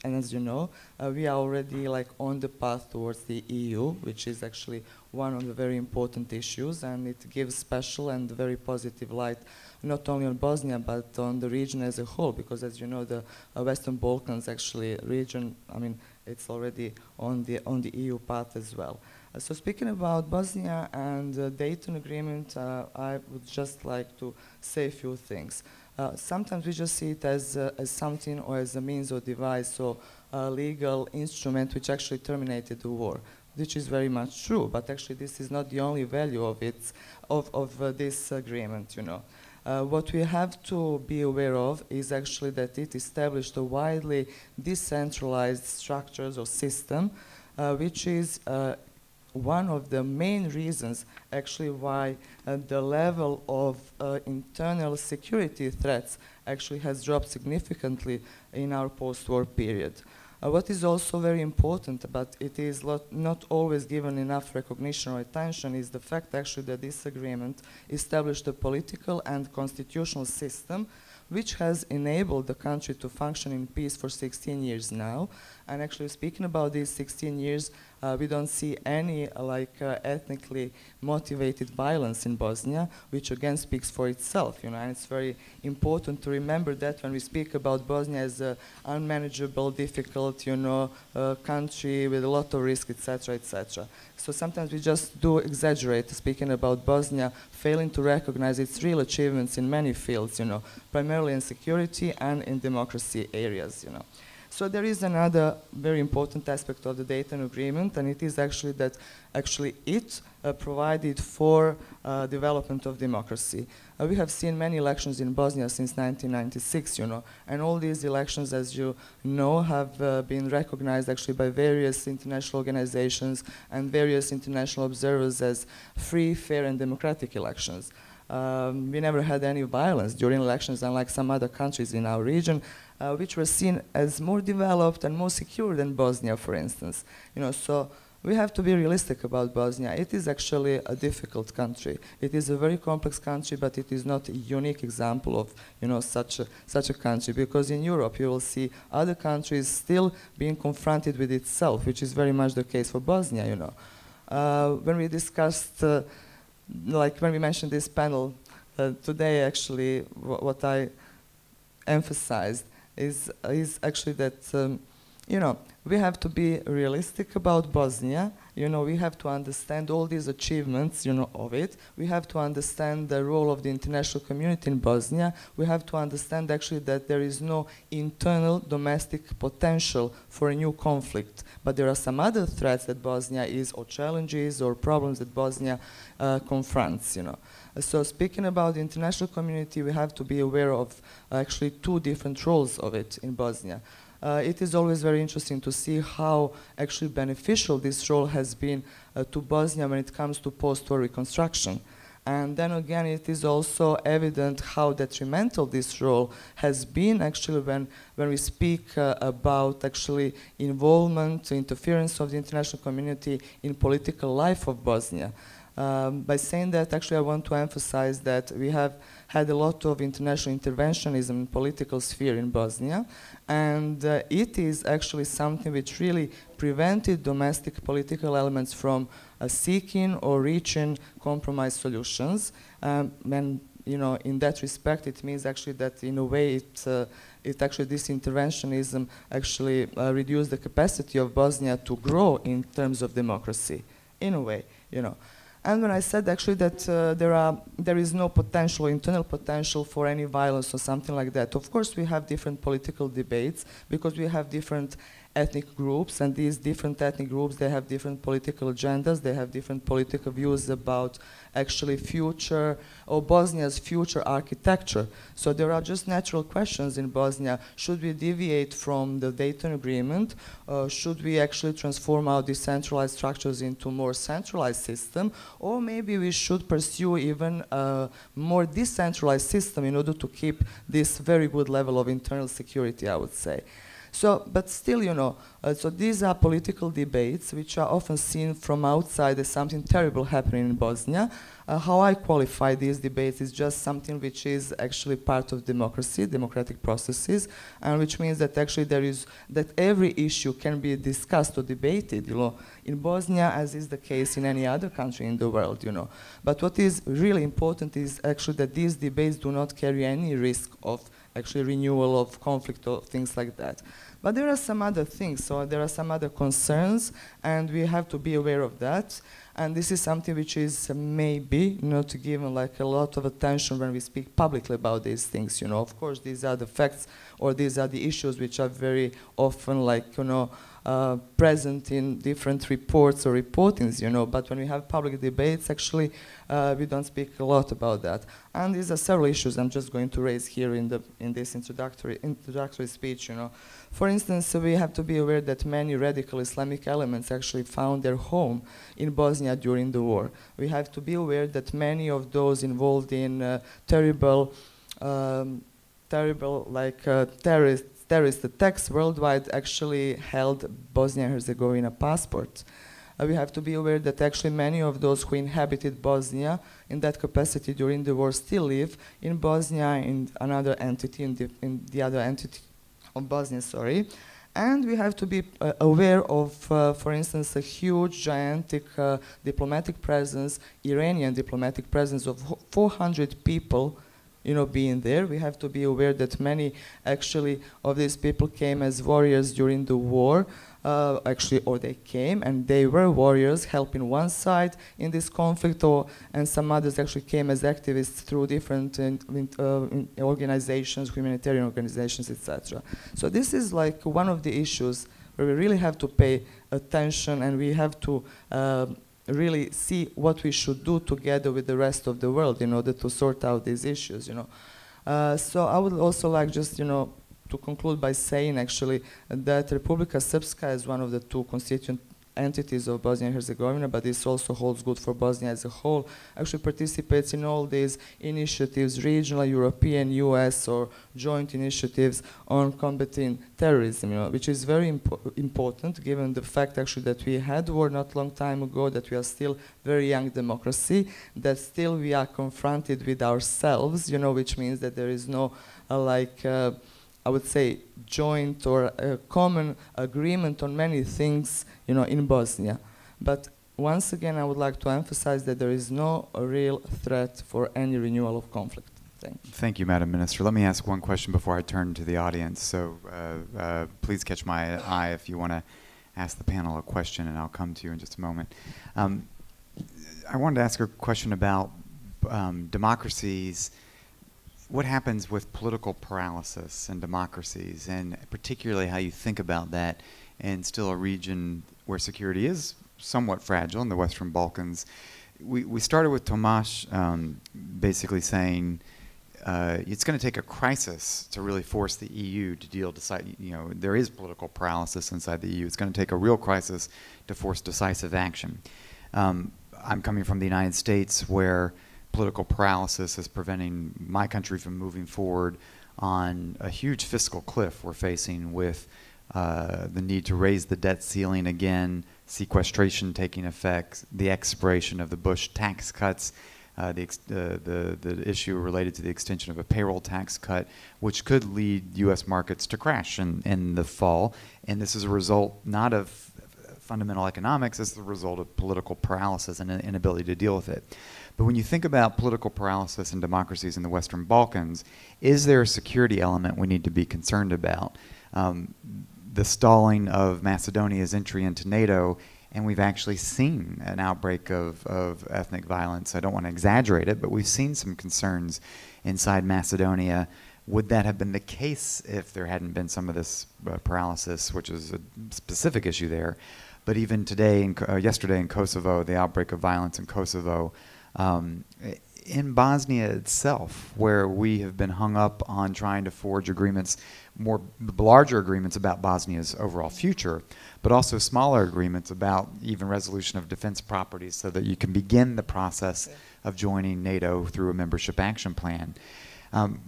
as you know, we are already like on the path towards the EU, which is actually one of the very important issues, and it gives special and very positive light not only on Bosnia but on the region as a whole, because as you know, the Western Balkans actually region, I mean, it's already on the EU path as well. So speaking about Bosnia and the Dayton Agreement, I would just like to say a few things. Sometimes we just see it as something or as a means or device or a legal instrument which actually terminated the war. which is very much true. But actually, this is not the only value of this agreement. What we have to be aware of is actually that it established a widely decentralized structures or system, which is one of the main reasons actually why the level of internal security threats actually has dropped significantly in our post-war period. What is also very important, but it is not always given enough recognition or attention, is the fact actually that this agreement established a political and constitutional system which has enabled the country to function in peace for 16 years now. And actually speaking about these 16 years, we don't see any ethnically motivated violence in Bosnia, which again speaks for itself, and it's very important to remember that when we speak about Bosnia as an unmanageable, difficult, country with a lot of risk, etc., etc. So sometimes we just do exaggerate speaking about Bosnia, failing to recognize its real achievements in many fields, primarily in security and in democracy areas, So there is another very important aspect of the Dayton Agreement, and it is actually that it provided for development of democracy. We have seen many elections in Bosnia since 1996, and all these elections, as you know, have been recognized actually by various international organizations and various international observers as free, fair, and democratic elections. We never had any violence during elections, unlike some other countries in our region, which were seen as more developed and more secure than Bosnia, for instance. So we have to be realistic about Bosnia. It is actually a difficult country. It is a very complex country, but it is not a unique example of such a country, because in Europe you will see other countries still being confronted with itself, which is very much the case for Bosnia. When we discussed, when we mentioned this panel today, actually, what I emphasized is actually that we have to be realistic about Bosnia. We have to understand all these achievements, of it. We have to understand the role of the international community in Bosnia. We have to understand actually that there is no internal domestic potential for a new conflict. But there are some other threats that Bosnia is, or challenges, or problems that Bosnia confronts, So speaking about the international community, we have to be aware of actually two different roles of it in Bosnia. It is always very interesting to see how actually beneficial this role has been to Bosnia when it comes to post-war reconstruction. And then again, it is also evident how detrimental this role has been actually when we speak about actually involvement, interference of the international community in political life of Bosnia. By saying that, actually I want to emphasize that we have had a lot of international interventionism in political sphere in Bosnia, and it is actually something which really prevented domestic political elements from seeking or reaching compromise solutions. And in that respect, it means actually that in a way this interventionism actually reduced the capacity of Bosnia to grow in terms of democracy, in a way, And when I said actually that there is no potential, internal potential for any violence or something like that, of course we have different political debates because we have different ethnic groups, and these different ethnic groups, they have different political agendas, they have different political views about actually future, or Bosnia's future architecture. So there are just natural questions in Bosnia. Should we deviate from the Dayton Agreement? Should we actually transform our decentralized structures into more centralized system? Or maybe we should pursue even a more decentralized system in order to keep this very good level of internal security, I would say. So, but still, so these are political debates which are often seen from outside as something terrible happening in Bosnia. How I qualify these debates is just something which is actually part of democracy, democratic processes, and which means that actually that every issue can be discussed or debated, in Bosnia, as is the case in any other country in the world, But what is really important is actually that these debates do not carry any risk of actually renewal of conflict or things like that. But there are some other things, so there are some other concerns, and we have to be aware of that. And this is something which is maybe not given like a lot of attention when we speak publicly about these things. Of course, these are the facts, or these are the issues which are very often like present in different reports or reportings. But when we have public debates, actually, we don't speak a lot about that. And these are several issues I'm just going to raise here in this introductory speech. For instance, we have to be aware that many radical Islamic elements actually found their home in Bosnia during the war. We have to be aware that many of those involved in terrible terrorist attacks worldwide actually held Bosnia and Herzegovina passport. We have to be aware that actually many of those who inhabited Bosnia in that capacity during the war still live in Bosnia, in another entity, in the other entity of Bosnia, sorry. And we have to be aware of, for instance, a huge, gigantic diplomatic presence, Iranian diplomatic presence of 400 people, being there. We have to be aware that many, actually, of these people came as warriors during the war, or they came and they were warriors helping one side in this conflict, and some others actually came as activists through different organizations, humanitarian organizations, etc. So this is like one of the issues where we really have to pay attention, and we have to really see what we should do together with the rest of the world in order to sort out these issues. So I would also like just to conclude by saying actually that Republika Srpska is one of the two constituent entities of Bosnia and Herzegovina, but this also holds good for Bosnia as a whole, actually participates in all these initiatives, regional, European, US, or joint initiatives on combating terrorism, which is very important given the fact actually that we had war not long time ago, that we are still very young democracy, that still we are confronted with ourselves, which means that there is no I would say, joint or a common agreement on many things, in Bosnia. But once again, I would like to emphasize that there is no real threat for any renewal of conflict. Thank you. Thank you, Madam Minister. Let me ask one question before I turn to the audience. So please catch my eye if you want to ask the panel a question, and I'll come to you in just a moment. I wanted to ask a question about democracies. What happens with political paralysis in democracies, and particularly how you think about that in still a region where security is somewhat fragile in the Western Balkans? We started with Tomas basically saying it's going to take a crisis to really force the EU to there is political paralysis inside the EU. It's going to take a real crisis to force decisive action. I'm coming from the United States, where political paralysis is preventing my country from moving forward on a huge fiscal cliff we're facing with the need to raise the debt ceiling again, sequestration taking effect, the expiration of the Bush tax cuts, the issue related to the extension of a payroll tax cut, which could lead U.S. markets to crash in the fall. And this is a result not of fundamental economics, it's the result of political paralysis and an inability to deal with it. But when you think about political paralysis in democracies in the Western Balkans, is there a security element we need to be concerned about? The stalling of Macedonia's entry into NATO, and we've actually seen an outbreak of ethnic violence. I don't want to exaggerate it, but we've seen some concerns inside Macedonia. Would that have been the case if there hadn't been some of this paralysis, which is a specific issue there? But even today, yesterday in Kosovo, the outbreak of violence in Kosovo, in Bosnia itself, where we have been hung up on trying to forge agreements, more larger agreements about Bosnia's overall future, but also smaller agreements about even resolution of defense properties so that you can begin the process of joining NATO through a membership action plan.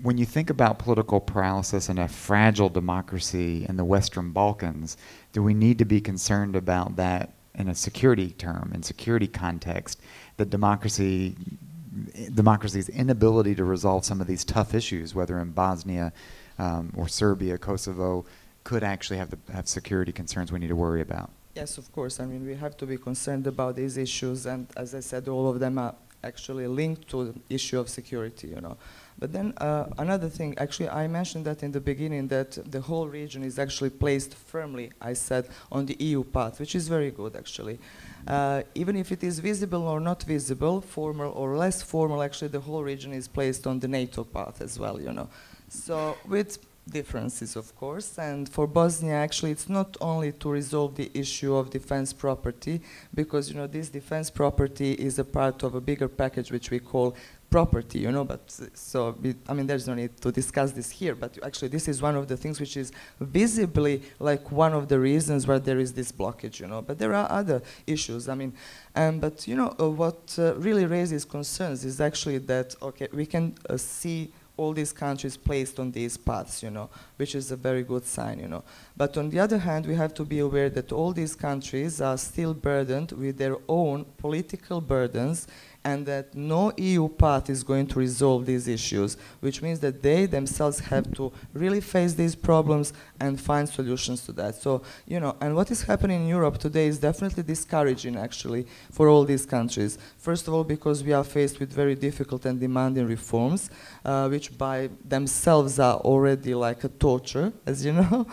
When you think about political paralysis in a fragile democracy in the Western Balkans, do we need to be concerned about that in a security term, in security context, that democracy's inability to resolve some of these tough issues, whether in Bosnia or Serbia, Kosovo, could actually have security concerns we need to worry about? Yes, of course. I mean, we have to be concerned about these issues, and as I said, all of them are actually linked to the issue of security, But then another thing, actually I mentioned that in the beginning, that the whole region is actually placed firmly, I said, on the EU path, which is very good actually. Even if it is visible or not visible, formal or less formal, actually the whole region is placed on the NATO path as well, you know. So with differences, of course, and for Bosnia, actually, it's not only to resolve the issue of defense property, because, you know, this defense property is a part of a bigger package which we call property, you know, but so, I mean, there's no need to discuss this here, but actually this is one of the things which is visibly like one of the reasons why there is this blockage, you know, but there are other issues, I mean, but, you know, what really raises concerns is actually that, okay, we can see all these countries placed on these paths, you know, which is a very good sign, you know. But on the other hand, we have to be aware that all these countries are still burdened with their own political burdens, and that no EU path is going to resolve these issues, which means that they themselves have to really face these problems and find solutions to that. So, you know, and what is happening in Europe today is definitely discouraging, actually, for all these countries. First of all, because we are faced with very difficult and demanding reforms, which by themselves are already like a torture, as you know,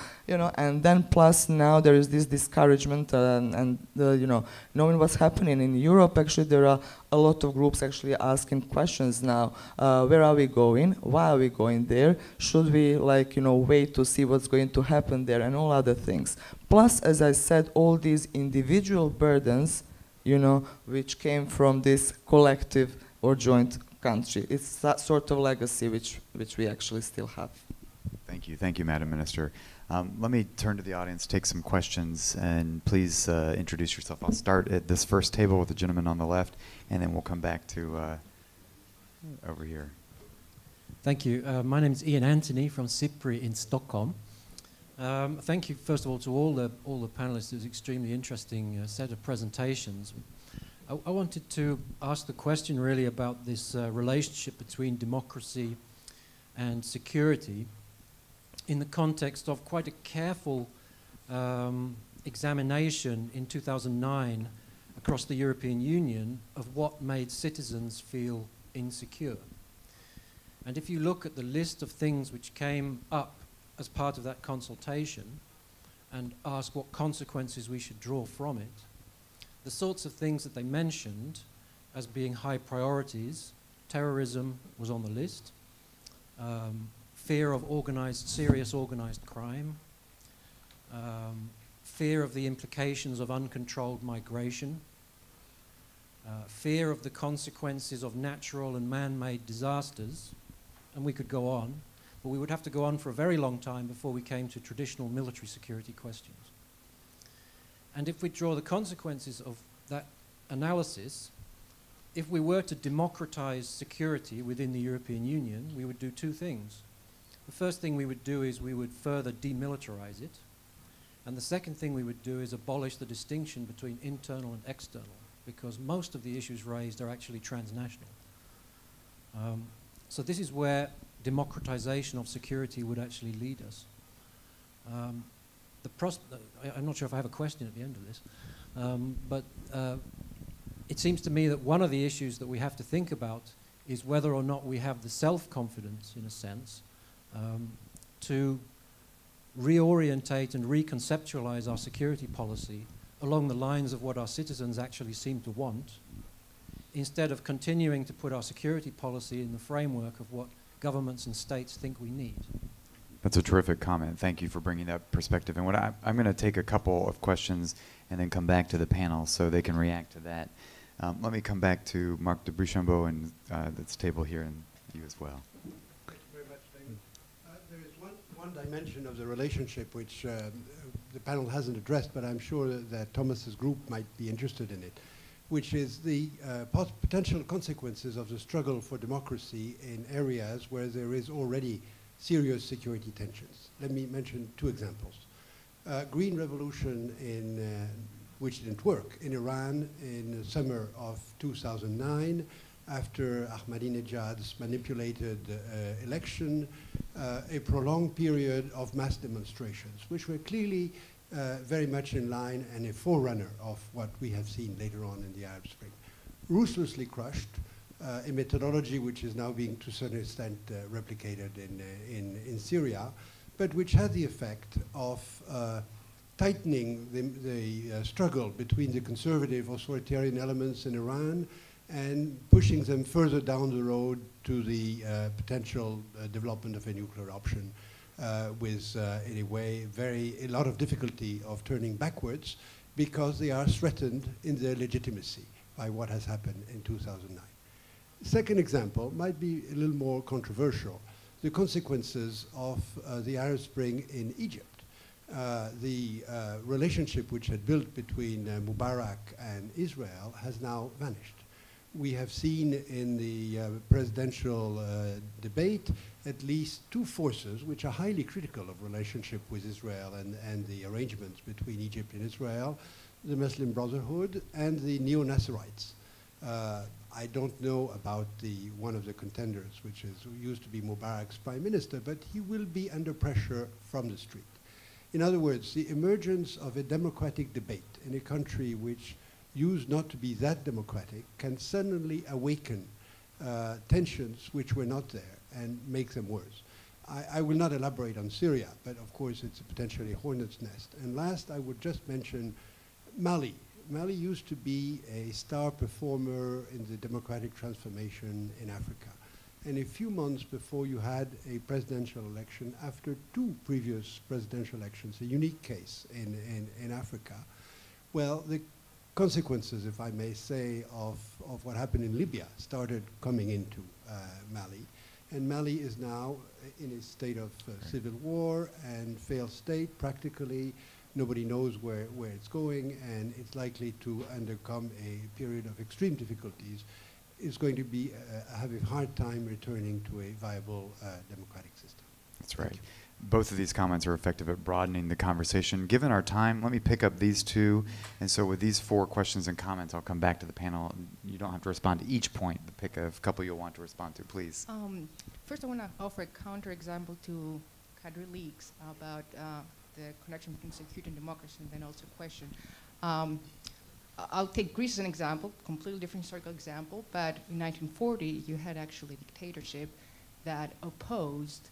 and then plus now there is this discouragement and you know, knowing what's happening in Europe, actually there are a lot of groups actually asking questions now. Where are we going? Why are we going there? Should we, like, you know, wait to see what's going to happen there, and all other things. Plus, as I said, all these individual burdens, you know, which came from this collective or joint country. It's that sort of legacy which we actually still have. Thank you, Madam Minister. Let me turn to the audience, take some questions, and please introduce yourself. I'll start at this first table with the gentleman on the left, and then we'll come back to over here. Thank you. My name is Ian Anthony from SIPRI in Stockholm. Thank you, first of all, to all the panelists. It was an extremely interesting set of presentations. I wanted to ask the question really about this relationship between democracy and security in the context of quite a careful examination in 2009 across the European Union of what made citizens feel insecure. And if you look at the list of things which came up as part of that consultation and ask what consequences we should draw from it, the sorts of things that they mentioned as being high priorities, terrorism was on the list, fear of serious organized crime, fear of the implications of uncontrolled migration, fear of the consequences of natural and man-made disasters, and we could go on, but we would have to go on for a very long time before we came to traditional military security questions. And if we draw the consequences of that analysis, if we were to democratize security within the European Union, we would do two things. The first thing we would do is we would further demilitarize it. And the second thing we would do is abolish the distinction between internal and external, because most of the issues raised are actually transnational. So this is where democratization of security would actually lead us. I'm not sure if I have a question at the end of this, but it seems to me that one of the issues that we have to think about is whether or not we have the self-confidence, in a sense, to reorientate and reconceptualize our security policy along the lines of what our citizens actually seem to want, instead of continuing to put our security policy in the framework of what governments and states think we need. That's a terrific comment. Thank you for bringing that perspective. And what I'm going to take a couple of questions and then come back to the panel so they can react to that. Let me come back to Marc de Brichambeau and this table here, and you as well. Thank you very much, Damon. There is one dimension of the relationship which the panel hasn't addressed, but I'm sure that Thomas's group might be interested in it, which is the potential consequences of the struggle for democracy in areas where there is already serious security tensions. Let me mention two examples. Green revolution which didn't work in Iran in the summer of 2009 after Ahmadinejad's manipulated election, a prolonged period of mass demonstrations, which were clearly very much in line and a forerunner of what we have seen later on in the Arab Spring. Ruthlessly crushed, a methodology which is now being to a certain extent replicated in Syria, but which had the effect of tightening the struggle between the conservative authoritarian elements in Iran and pushing them further down the road to the potential development of a nuclear option with, in a way, a lot of difficulty of turning backwards because they are threatened in their legitimacy by what has happened in 2009. Second example might be a little more controversial, the consequences of the Arab Spring in Egypt. The relationship which had built between Mubarak and Israel has now vanished. We have seen in the presidential debate at least two forces which are highly critical of relationship with Israel and the arrangements between Egypt and Israel, the Muslim Brotherhood and the Neo-Nasserites. I don't know about one of the contenders, which used to be Mubarak's prime minister, but he will be under pressure from the street. In other words, the emergence of a democratic debate in a country which used not to be that democratic can suddenly awaken tensions which were not there and make them worse. I will not elaborate on Syria, but of course it's a potentially hornet's nest. And last, I would just mention Mali. Mali used to be a star performer in the democratic transformation in Africa. And a few months before you had a presidential election, after two previous presidential elections, a unique case in Africa, well, the consequences, if I may say, of what happened in Libya started coming into Mali. And Mali is now in a state of civil war and failed state practically. Nobody knows where it's going, and it's likely to undercome a period of extreme difficulties. It's going to be have a hard time returning to a viable democratic system. That's right. Both of these comments are effective at broadening the conversation. Given our time, let me pick up these two. And so with these 4 questions and comments, I'll come back to the panel. You don't have to respond to each point, but pick a couple you'll want to respond to, please. First, I want to offer a counterexample to Kadri Liik's about the connection between security and democracy, and then also a question. I'll take Greece as an example, completely different historical example, but in 1940, you had actually a dictatorship that opposed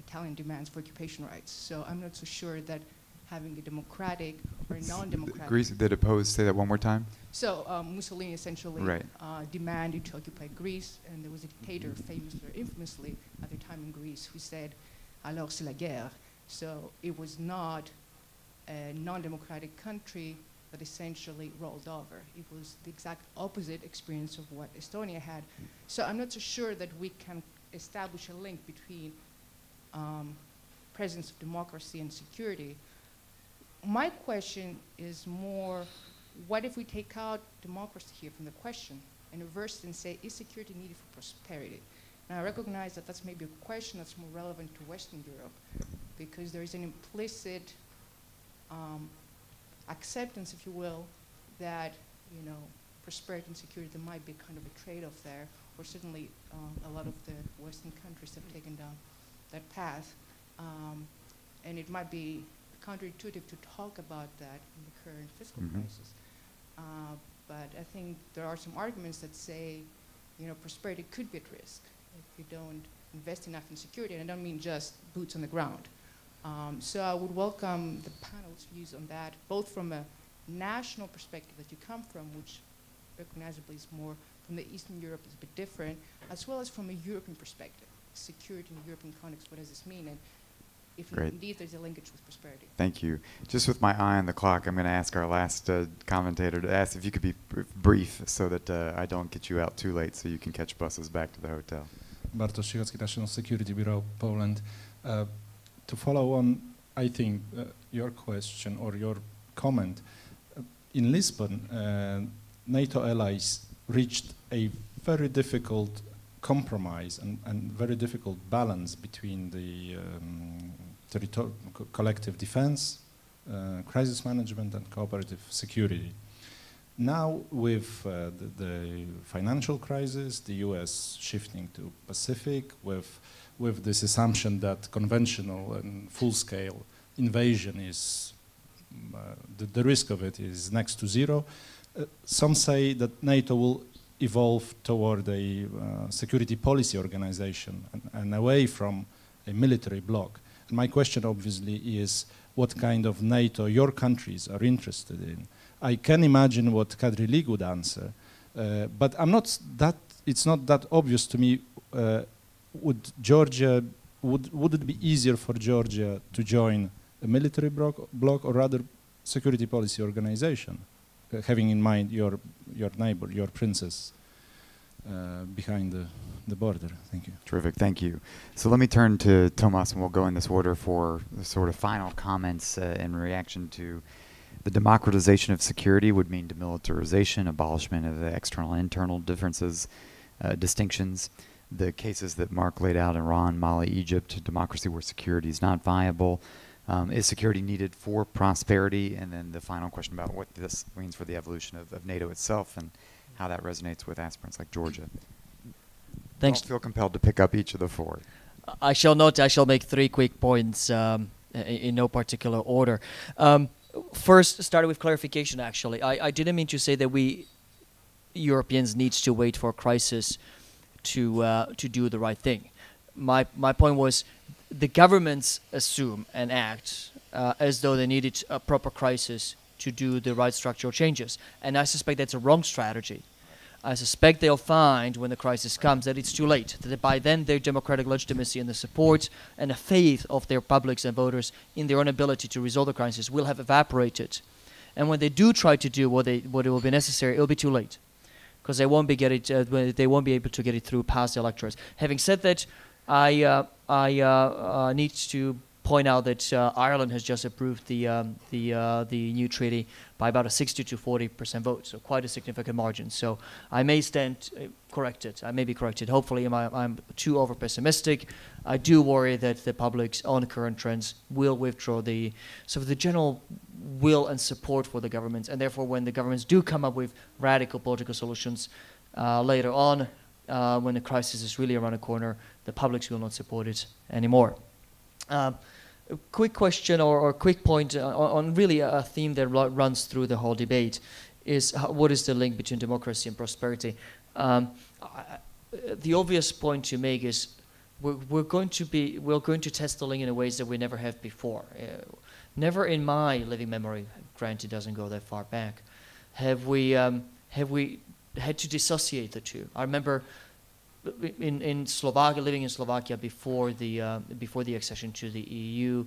Italian demands for occupation rights. So I'm not so sure that having a democratic or non-democratic... Greece that opposed, say that one more time? So Mussolini essentially demanded to occupy Greece, and there was a dictator famously or infamously at the time in Greece who said, alors c'est la guerre. So it was not a non-democratic country that essentially rolled over. It was the exact opposite experience of what Estonia had. So I'm not so sure that we can establish a link between presence of democracy and security. My question is more, what if we take out democracy here from the question and reverse it and say, is security needed for prosperity? Now, I recognize that that's maybe a question that's more relevant to Western Europe, because there is an implicit acceptance, if you will, that prosperity and security, there might be kind of a trade-off there, or certainly a lot of the Western countries have taken down that path. And it might be counterintuitive to talk about that in the current fiscal crisis. But I think there are some arguments that say, prosperity could be at risk if you don't invest enough in security, and I don't mean just boots on the ground. So I would welcome the panel's views on that, both from a national perspective that you come from, which recognizably is more from the Eastern Europe, is a bit different, as well as from a European perspective. Security in the European context, what does this mean? And if indeed there's a linkage with prosperity. Thank you. Just with my eye on the clock, I'm going to ask our last commentator to ask if you could be brief so that I don't get you out too late so you can catch buses back to the hotel. Bartosz Sichocki, National Security Bureau, Poland. To follow on, I think, your question or your comment, in Lisbon, NATO allies reached a very difficult compromise and very difficult balance between the collective defense, crisis management, and cooperative security. Now, with the financial crisis, the US shifting to Pacific, with this assumption that conventional and full-scale invasion is, the risk of it is next to zero, some say that NATO will evolve toward a security policy organization and away from a military bloc. And my question obviously is what kind of NATO your countries are interested in. I can imagine what Kadri Liik would answer, but it's not that obvious to me. Would it be easier for Georgia to join a military bloc or rather security policy organization, having in mind your neighbor, your princess behind the border? Thank you. Terrific, thank you. So let me turn to Tomas, and we'll go in this order for the sort of final comments in reaction to the democratization of security would mean demilitarization, abolishment of the external and internal differences, distinctions. The cases that Mark laid out, Iran, Mali, Egypt, democracy where security is not viable. Is security needed for prosperity? And then the final question about what this means for the evolution of NATO itself and how that resonates with aspirants like Georgia. Thanks. Don't feel compelled to pick up each of the four. I shall not. I shall make 3 quick points in no particular order. First, starting with clarification, actually. I didn't mean to say that we Europeans need to wait for a crisis to do the right thing. My point was the governments assume and act as though they needed a proper crisis to do the right structural changes. And I suspect that's a wrong strategy. I suspect they'll find when the crisis comes that it's too late, that by then their democratic legitimacy and the support and the faith of their publics and voters in their own ability to resolve the crisis will have evaporated. And when they do try to do what will be necessary, it'll be too late, because they won't be they won't be able to get it through past electors. Having said that, I need to point out that Ireland has just approved the new treaty by about a 60 to 40% vote, so quite a significant margin. So I may stand corrected. I may be corrected. Hopefully, I'm too over pessimistic. I do worry that the public's on current trends will withdraw the general will and support for the governments, and therefore, when the governments do come up with radical political solutions later on, when the crisis is really around the corner, the publics will not support it anymore. A quick question or quick point on really a theme that runs through the whole debate is what is the link between democracy and prosperity? The obvious point to make is we're going to test the link in ways that we never have before. Never in my living memory, granted, doesn't go that far back, have we had to dissociate the two. I remember in Slovakia, living in Slovakia before the accession to the EU,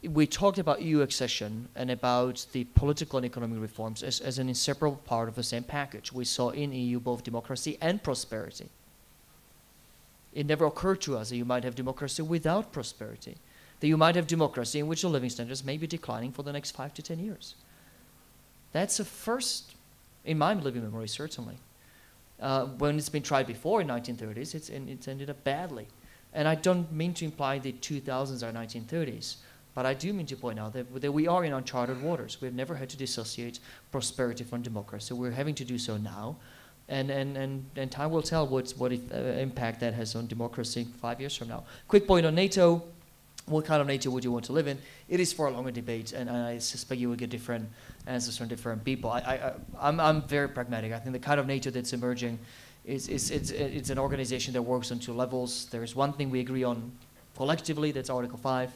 we talked about EU accession and about the political and economic reforms as an inseparable part of the same package. We saw in EU both democracy and prosperity. It never occurred to us that you might have democracy without prosperity, that you might have democracy in which the living standards may be declining for the next 5 to 10 years. That's a first, in my living memory, certainly. When it's been tried before in 1930s, it's ended up badly. And I don't mean to imply the 2000s are 1930s, but I do mean to point out that we are in uncharted waters. We've never had to dissociate prosperity from democracy. We're having to do so now. And time will tell what impact that has on democracy 5 years from now. Quick point on NATO. What kind of NATO would you want to live in? It is for a longer debate, and I suspect you will get different answers from different people. I'm very pragmatic. I think the kind of NATO that's emerging it's an organization that works on 2 levels. There is one thing we agree on collectively, that's Article 5,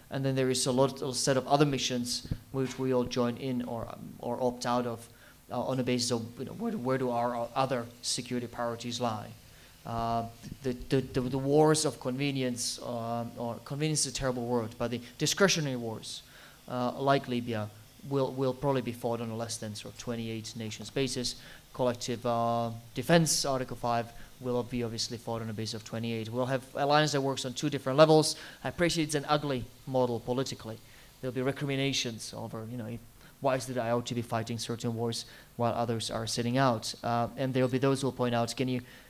and then there is a set of other missions which we all join in or opt out of on the basis of where do our other security priorities lie. The wars of convenience, or convenience is a terrible word, but the discretionary wars, like Libya, will probably be fought on a less than sort of 28 nations basis. Collective defense, Article 5, will be obviously fought on a basis of 28. We'll have alliance that works on 2 different levels. I appreciate it's an ugly model politically. There'll be recriminations over, why is it I ought to be fighting certain wars while others are sitting out? And there'll be those who will point out,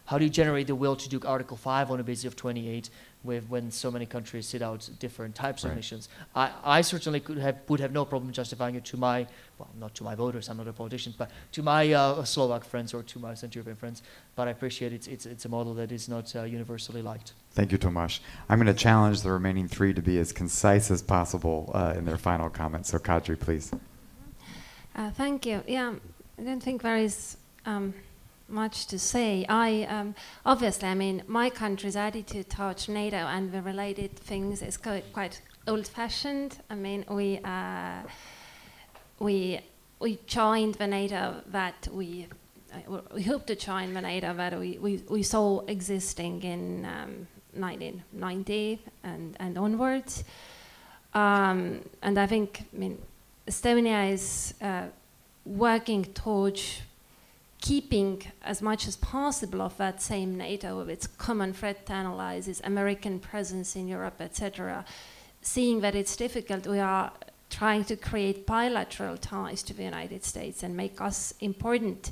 how do you generate the will to do Article 5 on a basis of 28 when so many countries sit out different types of missions? I certainly would have no problem justifying it to my, well, not to my voters, I'm not a politician, but to my Slovak friends or to my Central European friends. But I appreciate it's a model that is not universally liked. Thank you, Tomas. I'm going to challenge the remaining 3 to be as concise as possible in their final comments. So Kadri, please. Thank you. Yeah, I don't think there is much to say. Obviously, I mean, my country's attitude towards NATO and the related things is quite old-fashioned. I mean, we joined the NATO that we hope to join the NATO that we saw existing in 1990 and onwards. And I think, I mean, Estonia is working towards keeping as much as possible of that same NATO, of its common threat analysis, American presence in Europe, etc. Seeing that it's difficult, we are trying to create bilateral ties to the United States and make us important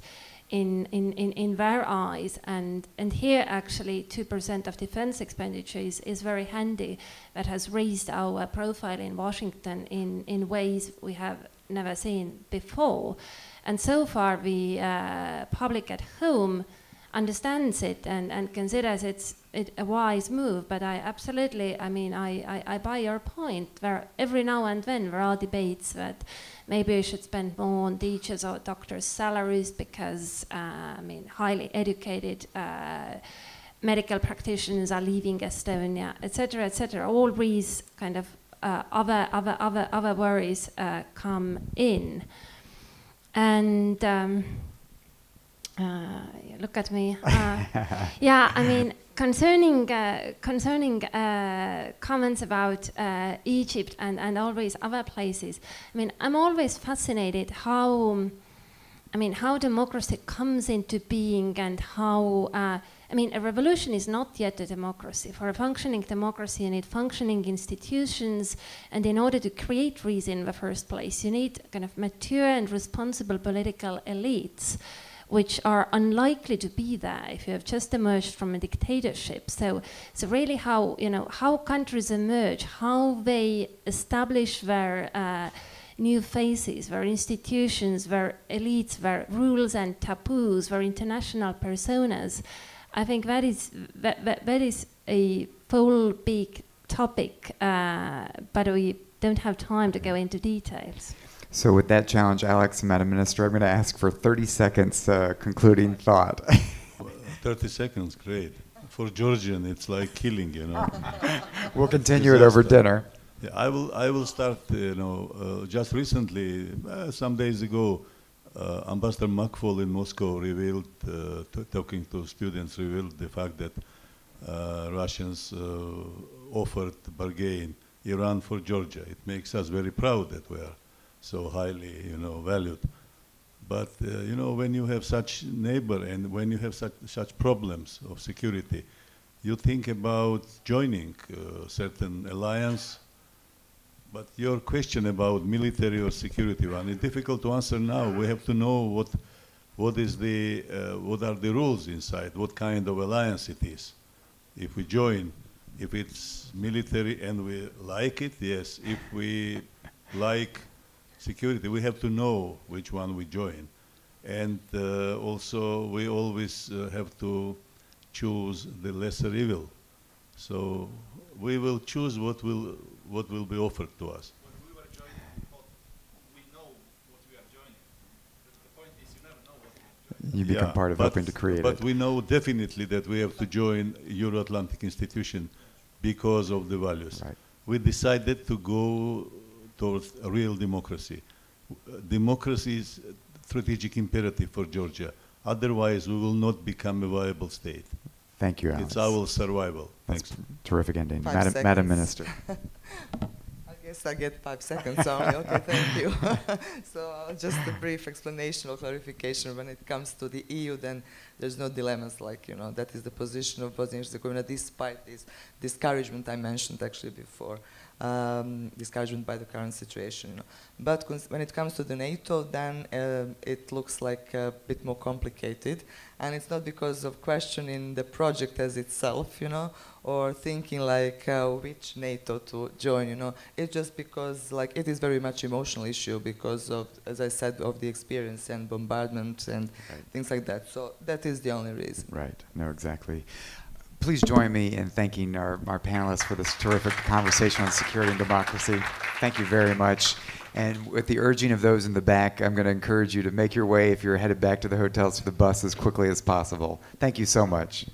in their eyes. And here actually 2% of defense expenditure is very handy. That has raised our profile in Washington in ways we have never seen before. And so far the public at home understands it and considers it a wise move, but I absolutely, I mean, I buy your point. Where every now and then there are debates that maybe we should spend more on teachers or doctors' salaries because, I mean, highly educated medical practitioners are leaving Estonia, etc., etc. All these kind of other worries come in, and. Look at me. Yeah, I mean, concerning comments about Egypt and all these other places. I mean, I'm always fascinated how democracy comes into being and how. I mean, a revolution is not yet a democracy. For a functioning democracy, you need functioning institutions, and in order to create reason in the first place, you need kind of mature and responsible political elites, which are unlikely to be there if you have just emerged from a dictatorship. So really how countries emerge, how they establish their new faces, their institutions, their elites, their rules and taboos, their international personas. I think that is a full big topic, but we don't have time to go into details. So with that challenge, Alex, Madam Minister, I'm going to ask for 30 seconds concluding thought. 30 seconds, great. For Georgian, it's like killing, you know. We'll continue it over dinner. Yeah, I will start, just recently, some days ago, Ambassador Makfol in Moscow revealed, talking to students, revealed the fact that Russians offered to bargain Iran for Georgia. It makes us very proud that we are so highly, valued. But, when you have such neighbor and when you have such problems of security, you think about joining certain alliance. But your question about military or security one is difficult to answer now. We have to know what are the rules inside, what kind of alliance it is. If we join, if it's military and we like it, yes. If we like security, we have to know which one we join. And also, we always have to choose the lesser evil. So we will choose what will be offered to us. When we were joining, we know what we are joining. The point is, you never know what we are joining. You become part of helping to create it. But we know definitely that we have to join Euro-Atlantic institution because of the values. Right. We decided to go towards a real democracy. Democracy is a strategic imperative for Georgia. Otherwise, we will not become a viable state. Thank you, Alex. It's our survival. That's Thanks. terrific ending. 5 Madam seconds. Minister. I guess I get 5 seconds only. Okay, thank you. So just a brief explanation or clarification. When it comes to the EU, then there's no dilemmas that is the position of Bosnia and Herzegovina, despite this discouragement I mentioned actually before. Discouragement by the current situation. But when it comes to the NATO, then it looks like a bit more complicated, and it's not because of questioning the project as itself, or thinking which NATO to join. It's just because it is very much emotional issue because of, as I said, of the experience and bombardment and things like that. So that is the only reason. Right. No, exactly. please join me in thanking our panelists for this terrific conversation on security and democracy. Thank you very much. And with the urging of those in the back, I'm going to encourage you to make your way, if you're headed back to the hotels, to the bus as quickly as possible. Thank you so much.